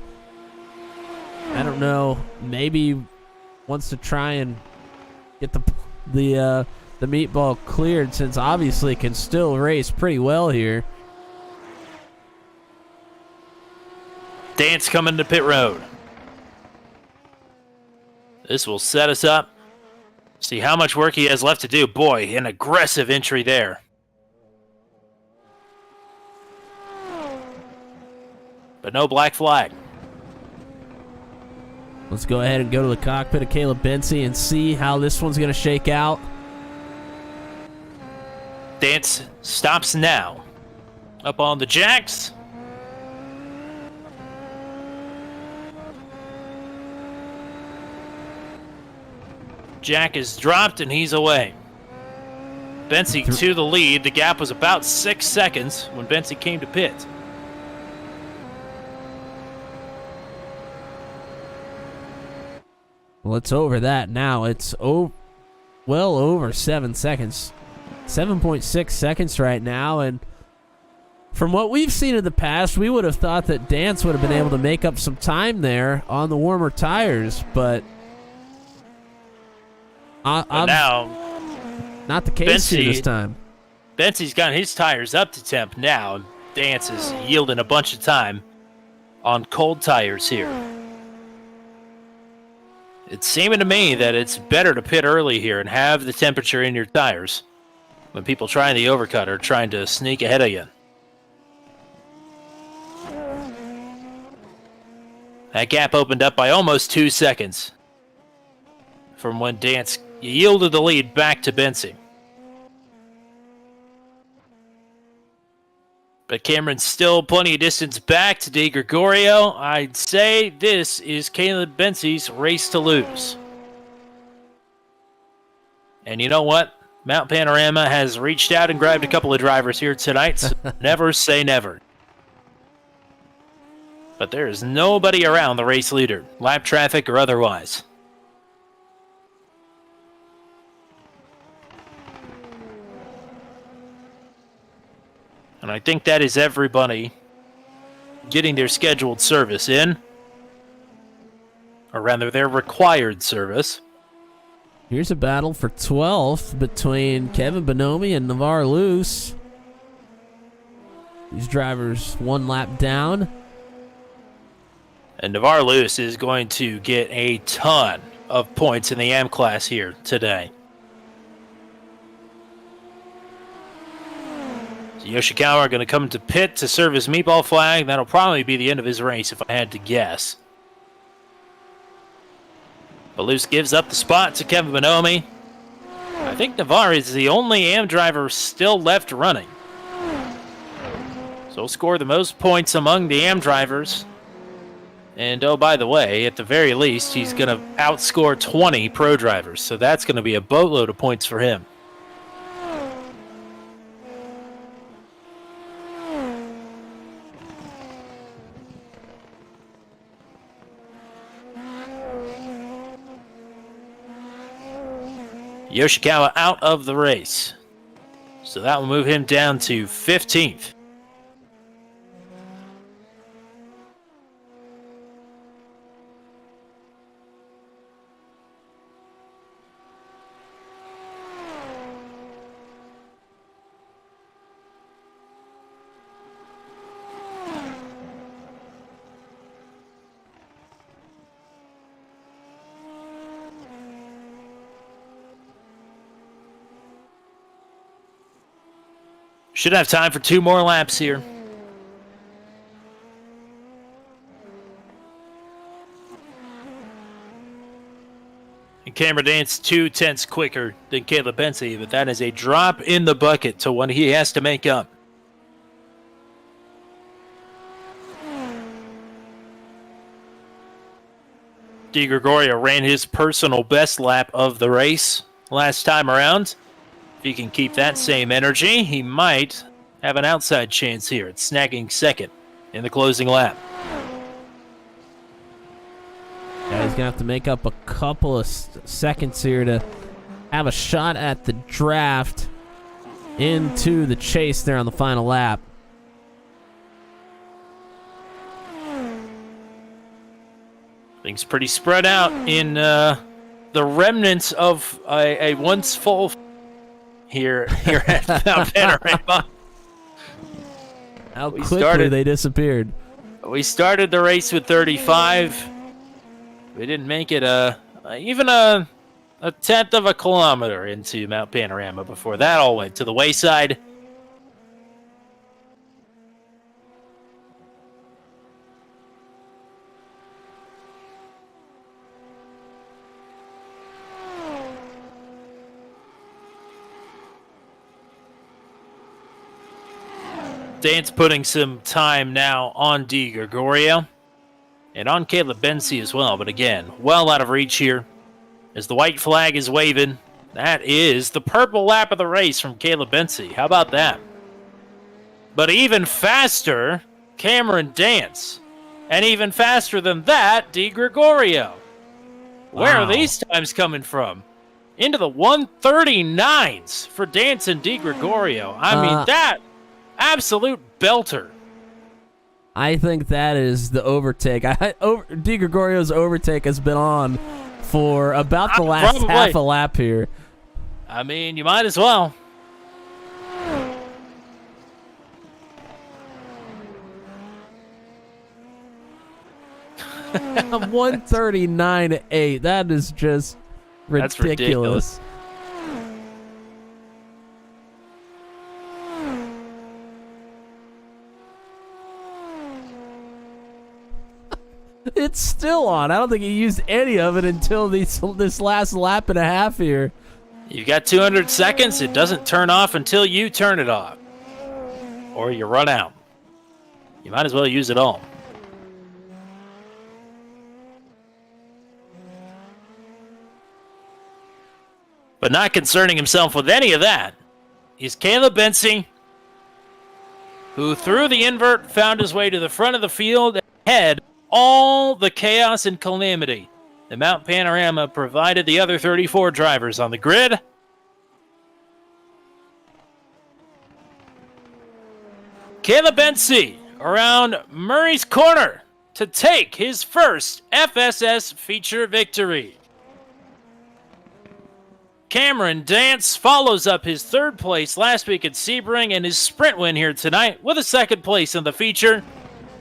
I don't know. Maybe wants to try and get the meatball cleared, since obviously can still race pretty well here. Dance coming to pit road. This will set us up. See how much work he has left to do. Boy, an aggressive entry there. But no black flag. Let's go ahead and go to the cockpit of Caleb Bensi and see how this one's going to shake out. Dance stops now. Up on the jacks. Jack is dropped and he's away. Bensi to the lead. The gap was about 6 seconds when Bensi came to pit. Well, it's over that now. It's well over 7 seconds. 7.6 seconds right now, and from what we've seen in the past, we would have thought that Dance would have been able to make up some time there on the warmer tires, but now not the case here this time. Bensi's got his tires up to temp now. Dance is yielding a bunch of time on cold tires here. It's seeming to me that it's better to pit early here and have the temperature in your tires when people trying the overcut are trying to sneak ahead of you. That gap opened up by almost 2 seconds from when Dance yielded the lead back to Bensi. But Cameron's still plenty of distance back to Di Gregorio. I'd say this is Caleb Bensi's race to lose. And you know what? Mount Panorama has reached out and grabbed a couple of drivers here tonight, so never say never. But there is nobody around the race leader, lap traffic or otherwise. And I think that is everybody getting their scheduled service in. Or rather, their required service. Here's a battle for 12th between Kevin Bonomi and Navarre Luce. These drivers 1 lap down. And Navarre Luce is going to get a ton of points in the AM class here today. So Yoshikawa are going to come to pit to serve his meatball flag. That'll probably be the end of his race if I had to guess. But Luce gives up the spot to Kevin Bonomi. I think Navarre is the only AM driver still left running. So he'll score the most points among the AM drivers. And oh, by the way, at the very least, he's going to outscore 20 pro drivers. So that's going to be a boatload of points for him. Yoshikawa out of the race. So that will move him down to 15th. Should have time for 2 more laps here. And Cameron Dance 2/10 quicker than Caleb Bensi, but that is a drop in the bucket to what he has to make up. Di Gregorio ran his personal best lap of the race last time around. If he can keep that same energy, he might have an outside chance here at snagging second in the closing lap. Yeah, he's going to have to make up a couple of seconds here to have a shot at the draft into the chase there on the final lap. Things pretty spread out in the remnants of a once full here at Mount Panorama. How quickly they disappeared. We started the race with 35. We didn't make it even a tenth of a kilometer into Mount Panorama before that all went to the wayside. Dance putting some time now on Di Gregorio and on Caleb Bensi as well, but again, well out of reach here as the white flag is waving. That is the purple lap of the race from Caleb Bensi. How about that? But even faster, Cameron Dance. And even faster than that, Di Gregorio. Where are these times coming from? Into the 139s for Dance and Di Gregorio. I mean, that absolute belter. I think that is the overtake. Di Gregorio's overtake has been on for about the last half a lap here. I mean, you might as well. I'm 139.8. That is just ridiculous. That's ridiculous. It's still on. I don't think he used any of it until this last lap and a half here. You got 200 seconds. It doesn't turn off until you turn it off. Or you run out. You might as well use it all. But not concerning himself with any of that is Caleb Bensi, who through the invert found his way to the front of the field and had all the chaos and calamity the Mount Panorama provided the other 34 drivers on the grid. Caleb Bensi around Murray's Corner to take his first FSS feature victory. Cameron Dance follows up his third place last week at Sebring and his sprint win here tonight with a second place in the feature.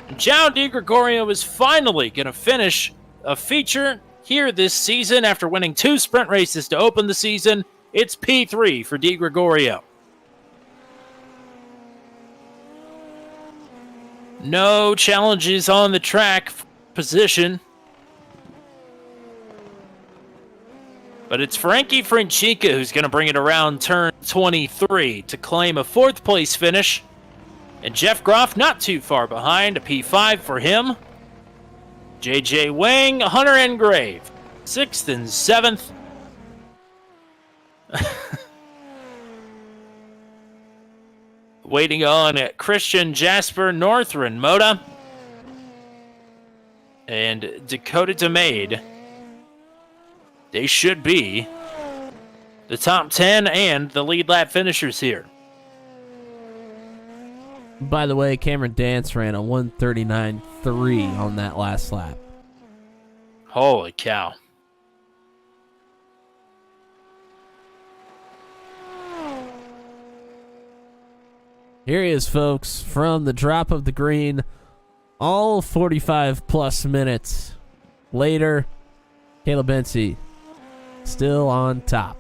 João Di Gregorio is finally going to finish a feature here this season after winning 2 sprint races to open the season. It's P3 for Di Gregorio. No challenges on the track position. But it's Frankie Franchica who's going to bring it around turn 23 to claim a 4th place finish. And Jeff Groff not too far behind, a P5 for him. JJ Wang, Hunter Engrave, 6th and 7th. Waiting on Christian Jasper, Northern Moda, and Dakota DeMade. They should be the top 10 and the lead lap finishers here. By the way, Cameron Dance ran a 139.3 on that last lap. Holy cow. Here he is, folks, from the drop of the green, all 45 plus minutes later. Caleb Bensi still on top.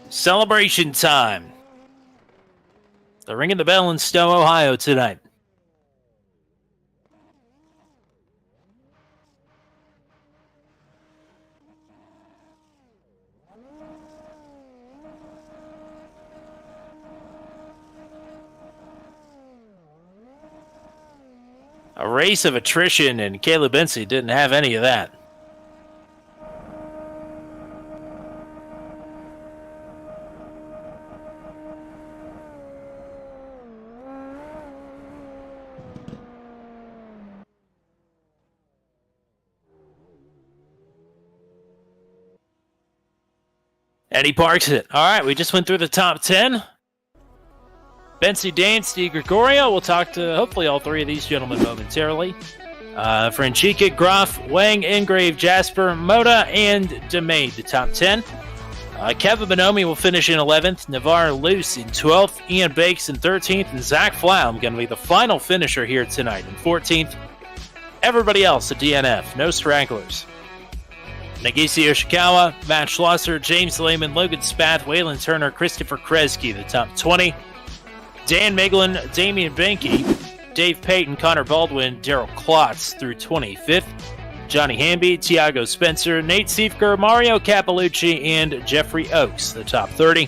Celebration time. They're ringing the bell in Stowe, Ohio tonight. A race of attrition, and Caleb Bensi didn't have any of that. And he parks it. All right, we just went through the top 10. Bensi Dance, Di Gregorio. We'll talk to hopefully all three of these gentlemen momentarily. Franchica, Groff, Wang, Ingrave, Jasper, Moda, and DeMay, the top 10. Kevin Bonomi will finish in 11th. Navarre Luce in 12th. Ian Bakes in 13th. And Zach Flaum going to be the final finisher here tonight in 14th. Everybody else a DNF. No stragglers. Nagisi Yoshikawa, Matt Schlosser, James Lehman, Logan Spath, Waylon Turner, Christopher Kresge, the top 20. Dan Miglin, Damian Benke, Dave Payton, Connor Baldwin, Daryl Klotz through 25th. Johnny Hamby, Tiago Spencer, Nate Siefker, Mario Capalucci, and Jeffrey Oakes, the top 30.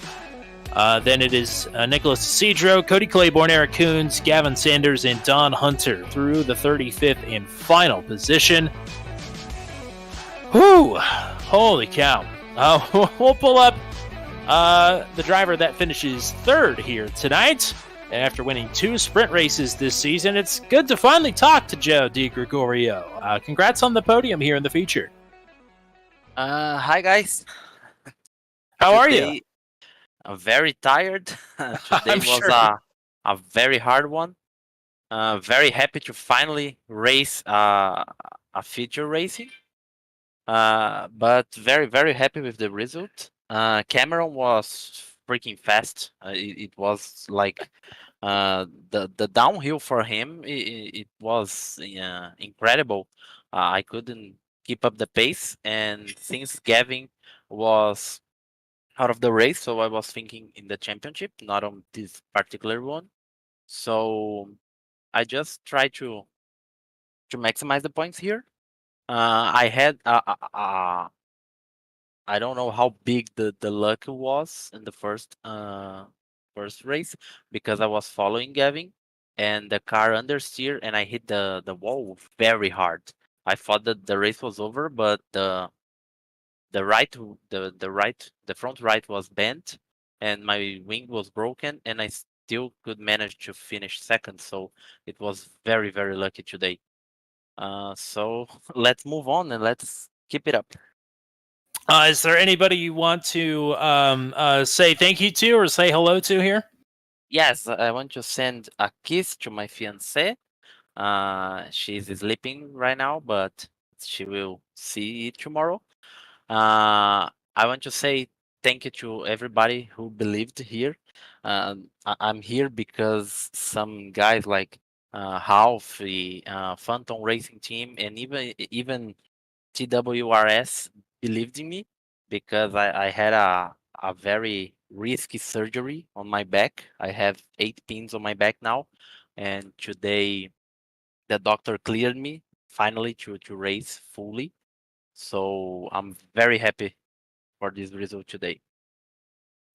Then it is Nicholas Cedro, Cody Claiborne, Eric Coons, Gavin Sanders, and Don Hunter through the 35th and final position. Whew! Holy cow. We'll pull up the driver that finishes third here tonight. After winning 2 sprint races this season, it's good to finally talk to Joe Di Gregorio. Congrats on the podium here in the feature. Hi guys. How are you? I'm very tired. Today was a very hard one. Very happy to finally race a feature racing. But very, very happy with the result. Cameron was freaking fast. It was like the downhill for him. It was incredible. I couldn't keep up the pace, and since Gavin was out of the race, so I was thinking in the championship, not on this particular one. So I just try to maximize the points here. I had I don't know how big the luck was in the first race, because I was following Gavin and the car understeer and I hit the wall very hard. I thought that the race was over, but the front right was bent and my wing was broken, and I still could manage to finish second. So it was very, very lucky today. So let's move on and let's keep it up. Is there anybody you want to say thank you to or say hello to here? Yes, I want to send a kiss to my fiancée. She's sleeping right now, but she will see it tomorrow. I want to say thank you to everybody who believed here. I'm here because some guys like Half, the Phantom Racing Team, and even TWRS believed in me, because I had a very risky surgery on my back. I have 8 pins on my back now, and today the doctor cleared me finally to race fully. So I'm very happy for this result today.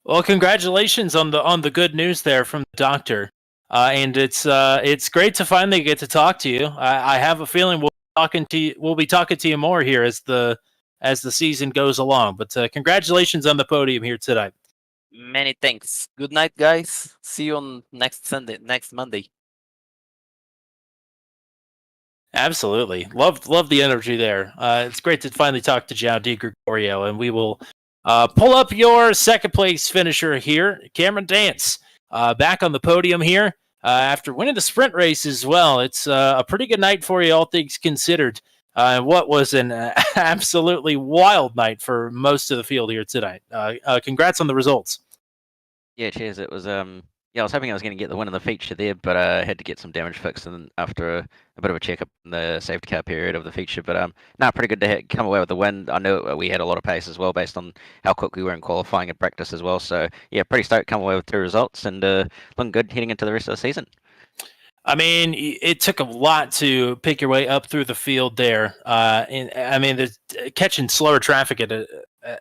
Well, congratulations on the good news there from the doctor, and it's great to finally get to talk to you. I have a feeling we'll be talking to you more here as the season goes along. But congratulations on the podium here tonight. Many thanks. Good night, guys. See you on next Monday. Absolutely. Love the energy there. It's great to finally talk to João Di Gregorio, and we will pull up your second place finisher here, Cameron Dance, back on the podium here after winning the sprint race as well. It's a pretty good night for you, all things considered. What was an absolutely wild night for most of the field here tonight. Congrats on the results. Yeah, cheers. It was I was hoping I was going to get the win in the feature there, but I had to get some damage fixed and after a bit of a checkup in the safety car period of the feature. But pretty good to come away with the win. I know we had a lot of pace as well based on how quick we were in qualifying and practice as well. So yeah, pretty stoked to come away with 2 results and looking good heading into the rest of the season. I mean, it took a lot to pick your way up through the field there. And I mean, catching slower traffic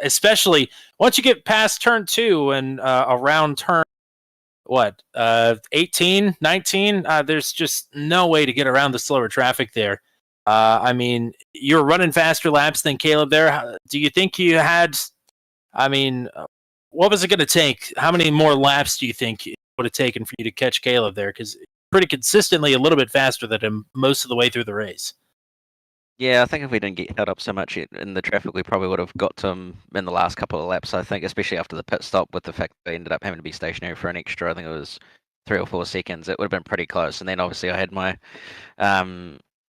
especially once you get past turn 2 and around turn what, 18, 19. There's just no way to get around the slower traffic there. I mean, you're running faster laps than Caleb there. Do you think you had, I mean, what was it going to take? How many more laps do you think it would have taken for you to catch Caleb there? Because pretty consistently a little bit faster than him most of the way through the race. Yeah, I think if we didn't get held up so much in the traffic, we probably would have got to him in the last couple of laps. I think, especially after the pit stop, with the fact that we ended up having to be stationary for an extra, I think it was 3 or 4 seconds. It would have been pretty close. And then obviously I had my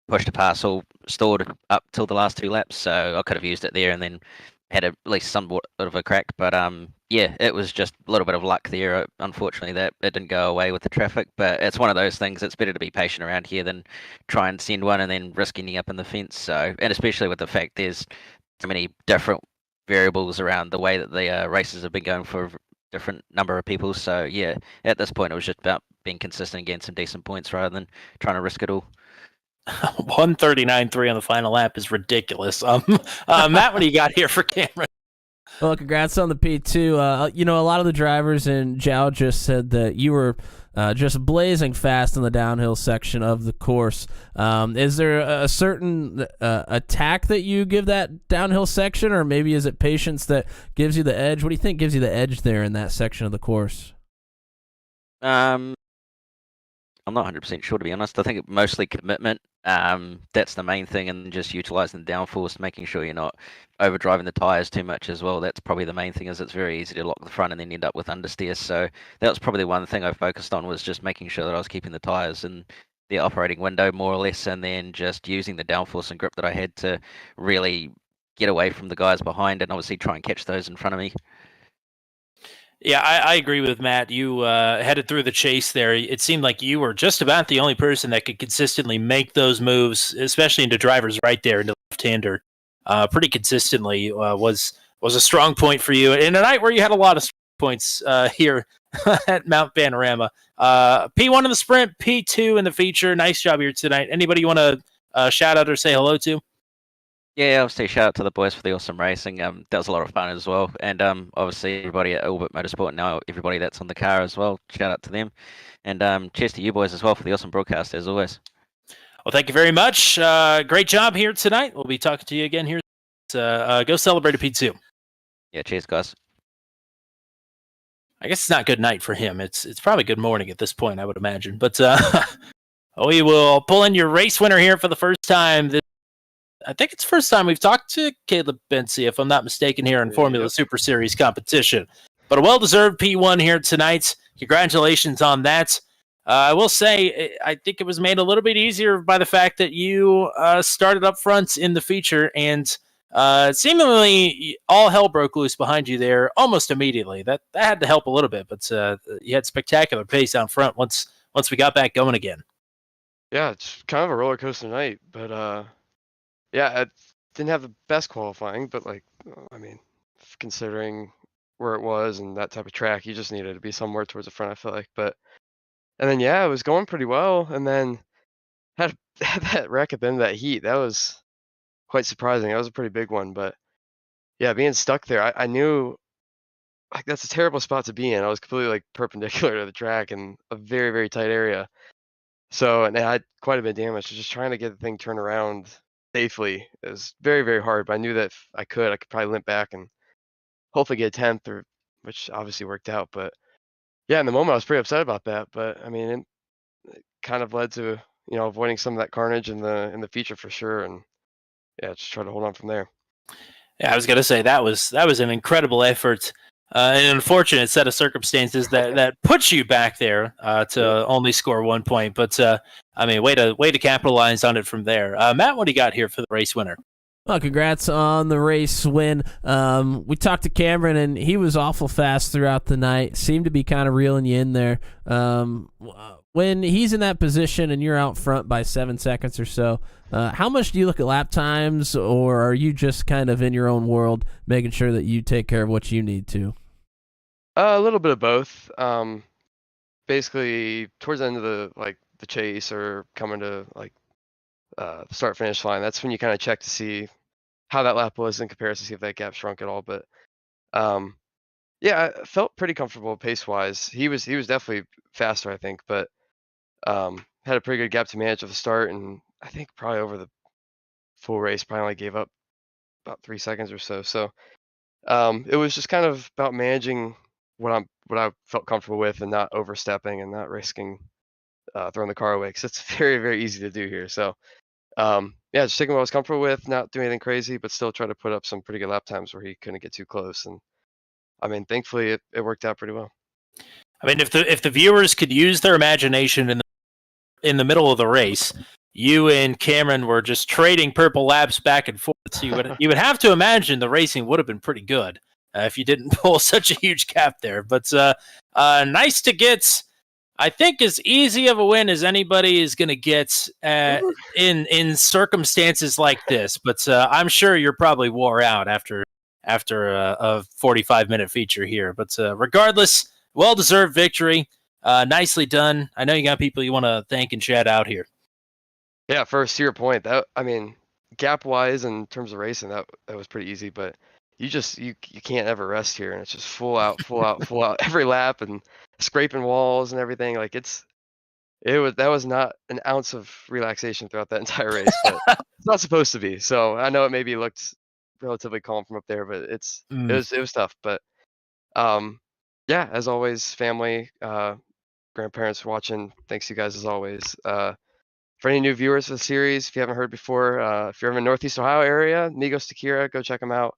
push to pass all stored up till the last 2 laps, so I could have used it there and then had at least somewhat of a crack. But yeah, it was just a little bit of luck there. Unfortunately, that it didn't go away with the traffic. But it's one of those things. It's better to be patient around here than try and send one and then risk ending up in the fence. So, and especially with the fact there's so many different variables around the way that the races have been going for a different number of people. So yeah, at this point, it was just about being consistent and getting some decent points rather than trying to risk it all. 139.3 on the final lap is ridiculous. Matt, what do you got here for Cameron? Well, congrats on the P2. You know, a lot of the drivers in Zhao just said that you were just blazing fast in the downhill section of the course. Is there a certain attack that you give that downhill section, or maybe is it patience that gives you the edge? What do you think gives you the edge there in that section of the course? I'm not 100% sure, to be honest. I think mostly commitment. That's the main thing, and just utilizing the downforce, making sure you're not overdriving the tires too much as well. That's probably the main thing. Is it's very easy to lock the front and then end up with understeer. So that was probably the one thing I focused on, was just making sure that I was keeping the tires in the operating window more or less, and then just using the downforce and grip that I had to really get away from the guys behind, and obviously try and catch those in front of me. Yeah, I agree with Matt. You headed through the chase there. It seemed like you were just about the only person that could consistently make those moves, especially into drivers right there, into left-hander, pretty consistently. Was a strong point for you in a night where you had a lot of points here at Mount Panorama. P1 in the sprint, P2 in the feature. Nice job here tonight. Anybody you want to shout out or say hello to? Yeah, obviously shout out to the boys for the awesome racing. That was a lot of fun as well. And obviously everybody at Orbit Motorsport, and now everybody that's on the car as well. Shout out to them. And cheers to you boys as well for the awesome broadcast as always. Well, thank you very much. Great job here tonight. We'll be talking to you again here. Go celebrate a P2. Yeah, cheers guys. I guess it's not good night for him. It's probably good morning at this point, I would imagine. But we will pull in your race winner here for the first time. I think it's the first time we've talked to Caleb Bensi, if I'm not mistaken, here in Formula Super Series competition. But a well-deserved P1 here tonight. Congratulations on that. I will say, I think it was made a little bit easier by the fact that you started up front in the feature, and seemingly all hell broke loose behind you there almost immediately. That had to help a little bit, but you had spectacular pace out front once we got back going again. Yeah, it's kind of a roller coaster night, but yeah, I didn't have the best qualifying, but like, I mean, considering where it was and that type of track, you just needed to be somewhere towards the front, I feel like. And then yeah, it was going pretty well, and then had that wreck at the end of that heat. That was quite surprising. That was a pretty big one, but yeah, being stuck there, I knew like that's a terrible spot to be in. I was completely like perpendicular to the track in a very, very tight area. So, and I had quite a bit of damage. So just trying to get the thing turned around safely is very, very hard. But I knew that if I could probably limp back and hopefully get a 10th, which obviously worked out. But yeah, in the moment I was pretty upset about that. But I mean, it kind of led to avoiding some of that carnage in the feature for sure. And yeah, just try to hold on from there. Yeah, I was gonna say that was an incredible effort. An unfortunate set of circumstances that puts you back there to only score 1 point. But I mean, way to capitalize on it from there. Matt, what do you got here for the race winner? Well, congrats on the race win. We talked to Cameron, and he was awful fast throughout the night. Seemed to be kind of reeling you in there. When he's in that position and you're out front by 7 seconds or so, how much do you look at lap times, or are you just kind of in your own world, making sure that you take care of what you need to? A little bit of both. Basically, towards the end of the chase or coming to the start finish line, that's when you kind of check to see how that lap was in comparison, see if that gap shrunk at all. But Yeah, I felt pretty comfortable pace-wise. He was definitely faster, I think, but had a pretty good gap to manage at the start, and I think probably over the full race, probably only gave up about 3 seconds or so. So it was just kind of about managing what I felt comfortable with, and not overstepping and not risking throwing the car away, because it's very, very easy to do here. So yeah, just taking what I was comfortable with, not doing anything crazy, but still try to put up some pretty good lap times where he couldn't get too close. And I mean, thankfully it worked out pretty well. I mean, if the viewers could use their imagination in the middle of the race, you and Cameron were just trading purple laps back and forth. So you would have to imagine the racing would have been pretty good if you didn't pull such a huge gap there. But nice to get, I think, as easy of a win as anybody is going to get in circumstances like this. But I'm sure you're probably wore out after a 45-minute feature here. But regardless, well-deserved victory. Nicely done. I know you got people you want to thank and shout out here. Yeah, first to your point, that I mean, gap wise in terms of racing, that was pretty easy. But you can't ever rest here, and it's just full out, full out, full out every lap, and scraping walls and everything. Like that was not an ounce of relaxation throughout that entire race, but it's not supposed to be. So I know it maybe looked relatively calm from up there, but it was tough. But yeah, as always, family, grandparents watching, thanks you guys as always. For any new viewers of the series, if you haven't heard before, if you're in the Northeast Ohio area, Migos Tequila, go check them out.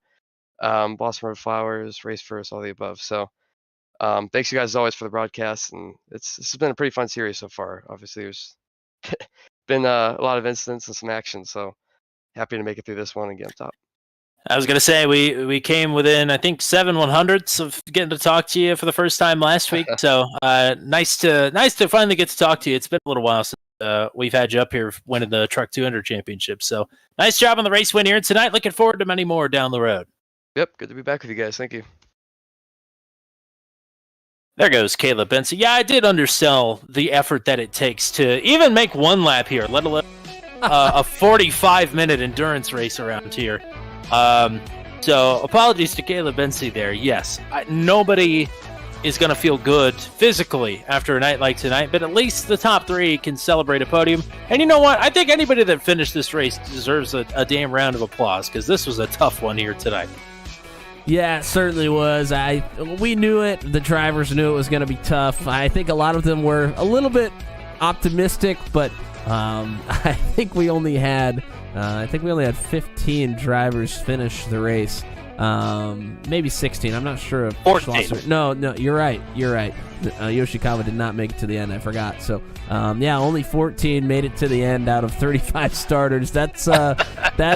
Blossom Road Flowers, Race First, all the above. So thanks you guys as always for the broadcast, and this has been a pretty fun series so far. Obviously, there's been a lot of incidents and some action, so happy to make it through this one and get on top. I was going to say, we came within, I think, 7/100ths of getting to talk to you for the first time last week. So nice to finally get to talk to you. It's been a little while since we've had you up here winning the Truck 200 Championship. So nice job on the race win here tonight. Looking forward to many more down the road. Yep, good to be back with you guys. Thank you. There goes Caleb Benson. Yeah, I did undersell the effort that it takes to even make one lap here, let alone a 45-minute endurance race around here. So apologies to Caleb Benson there. Yes, nobody is going to feel good physically after a night like tonight, but at least the top three can celebrate a podium. And you know what? I think anybody that finished this race deserves a damn round of applause, because this was a tough one here tonight. Yeah, it certainly was. We knew it. The drivers knew it was going to be tough. I think a lot of them were a little bit optimistic, but I think we only had 15 drivers finish the race. Maybe 16. I'm not sure. 14. No, you're right. Yoshikawa did not make it to the end. I forgot. So, yeah, only 14 made it to the end out of 35 starters. That's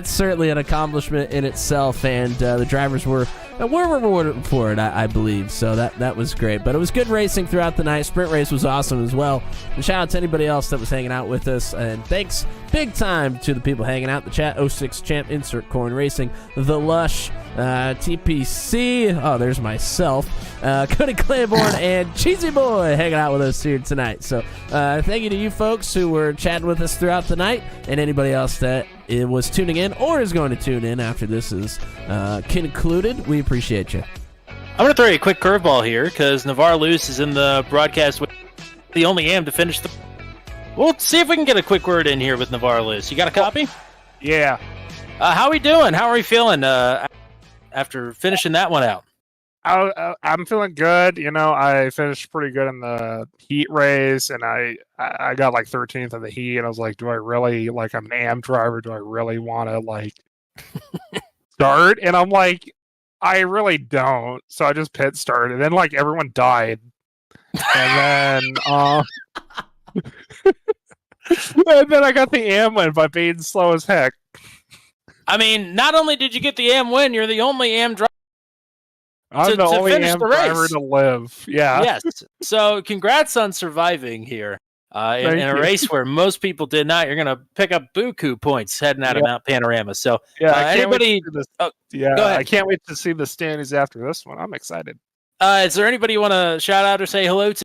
certainly an accomplishment in itself, and the drivers were rewarded for it, I believe. So that was great. But it was good racing throughout the night. Sprint race was awesome as well. And shout out to anybody else that was hanging out with us. And thanks big time to the people hanging out in the chat. 06 Champ, Insert Coin Racing, The Lush, TPC. Oh, there's myself. Cody Claiborne and Cheesy Boy hanging out with us here tonight. So thank you to you folks who were chatting with us throughout the night, and anybody else that was tuning in or is going to tune in after this is concluded. We appreciate you. I'm going to throw you a quick curveball here, because Navarre Luce is in the broadcast with the only AM to finish the... We'll see if we can get a quick word in here with Navarre Luce. You got a copy? Yeah. How are we doing? How are we feeling after finishing that one out? I'm feeling good. You know, I finished pretty good in the heat race, and I got like 13th in the heat, and I was like, do I really, like, I'm an AM driver, do I really want to, like, start? And I'm like, I really don't. So I just pit started, and then, like, everyone died. And then, and then I got the AM win by being slow as heck. I mean, not only did you get the AM win, you're the only AM driver. I'm the only AM driver to live. Yeah. Yes. So congrats on surviving here in a race where most people did not. You're going to pick up buku points heading out of Mount Panorama. So yeah, anybody? I can't wait to see the standings after this one. I'm excited. Is there anybody you want to shout out or say hello to?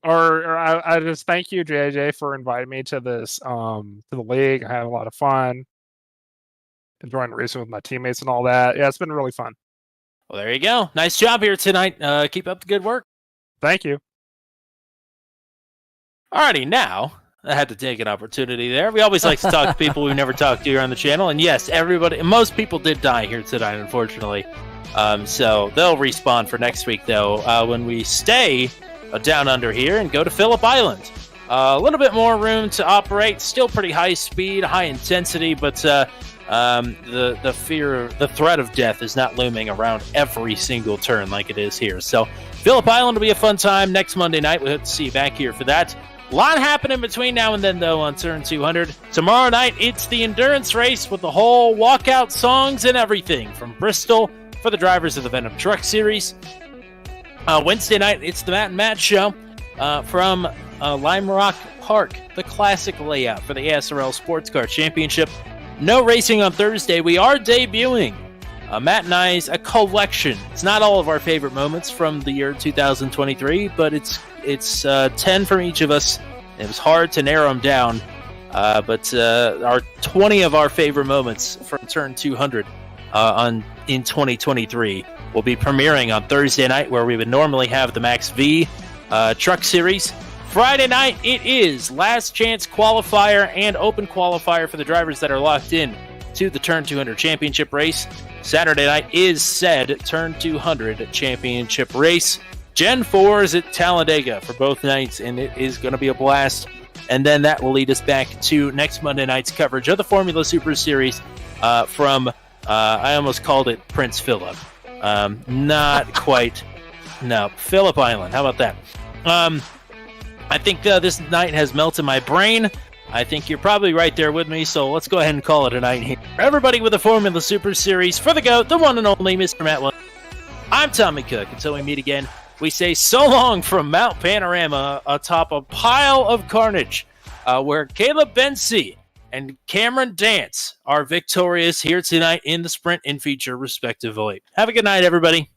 Or I just thank you, JJ, for inviting me to this to the league. I had a lot of fun. Enjoying racing with my teammates and all that. Yeah, it's been really fun. Well, there you go. Nice job here tonight. Keep up the good work. Thank you. Alrighty, now I had to take an opportunity there. We always like to talk to people we've never talked to here on the channel, and yes, most people did die here tonight, unfortunately. So they'll respawn for next week, though, when we stay down under here and go to Phillip Island. A little bit more room to operate, still pretty high speed, high intensity, but the threat of death is not looming around every single turn like it is here. So Phillip Island will be a fun time next Monday night. We hope to see you back here for that. A lot happening between now and then, though, on turn 200. Tomorrow night, it's the endurance race with the whole walkout songs and everything from Bristol for the drivers of the Venom Truck Series. Wednesday night, it's the Matt and Matt show from Lime Rock Park, the classic layout for the ASRL Sports Car Championship. No racing on Thursday. We are debuting Matt and I's a collection. It's not all of our favorite moments from the year 2023, but it's 10 from each of us. It was hard to narrow them down, but our 20 of our favorite moments from turn 200 in 2023 will be premiering on Thursday night, where we would normally have the Max V Truck Series. Friday night, it is last chance qualifier and open qualifier for the drivers that are locked in to the Turn 200 Championship race. Saturday night is said Turn 200 Championship race. Gen 4 is at Talladega for both nights, and it is going to be a blast. And then that will lead us back to next Monday night's coverage of the Formula Super Series from, I almost called it Prince Philip. Not quite. No, Phillip Island. How about that? I think this night has melted my brain. I think you're probably right there with me, so let's go ahead and call it a night here. For everybody with the Formula Super Series, for the GOAT, the one and only Mr. Matt Williams, I'm Tommy Cook. Until we meet again, we say so long from Mount Panorama atop a pile of carnage, where Caleb Bensi and Cameron Dance are victorious here tonight in the sprint and feature, respectively. Have a good night, everybody.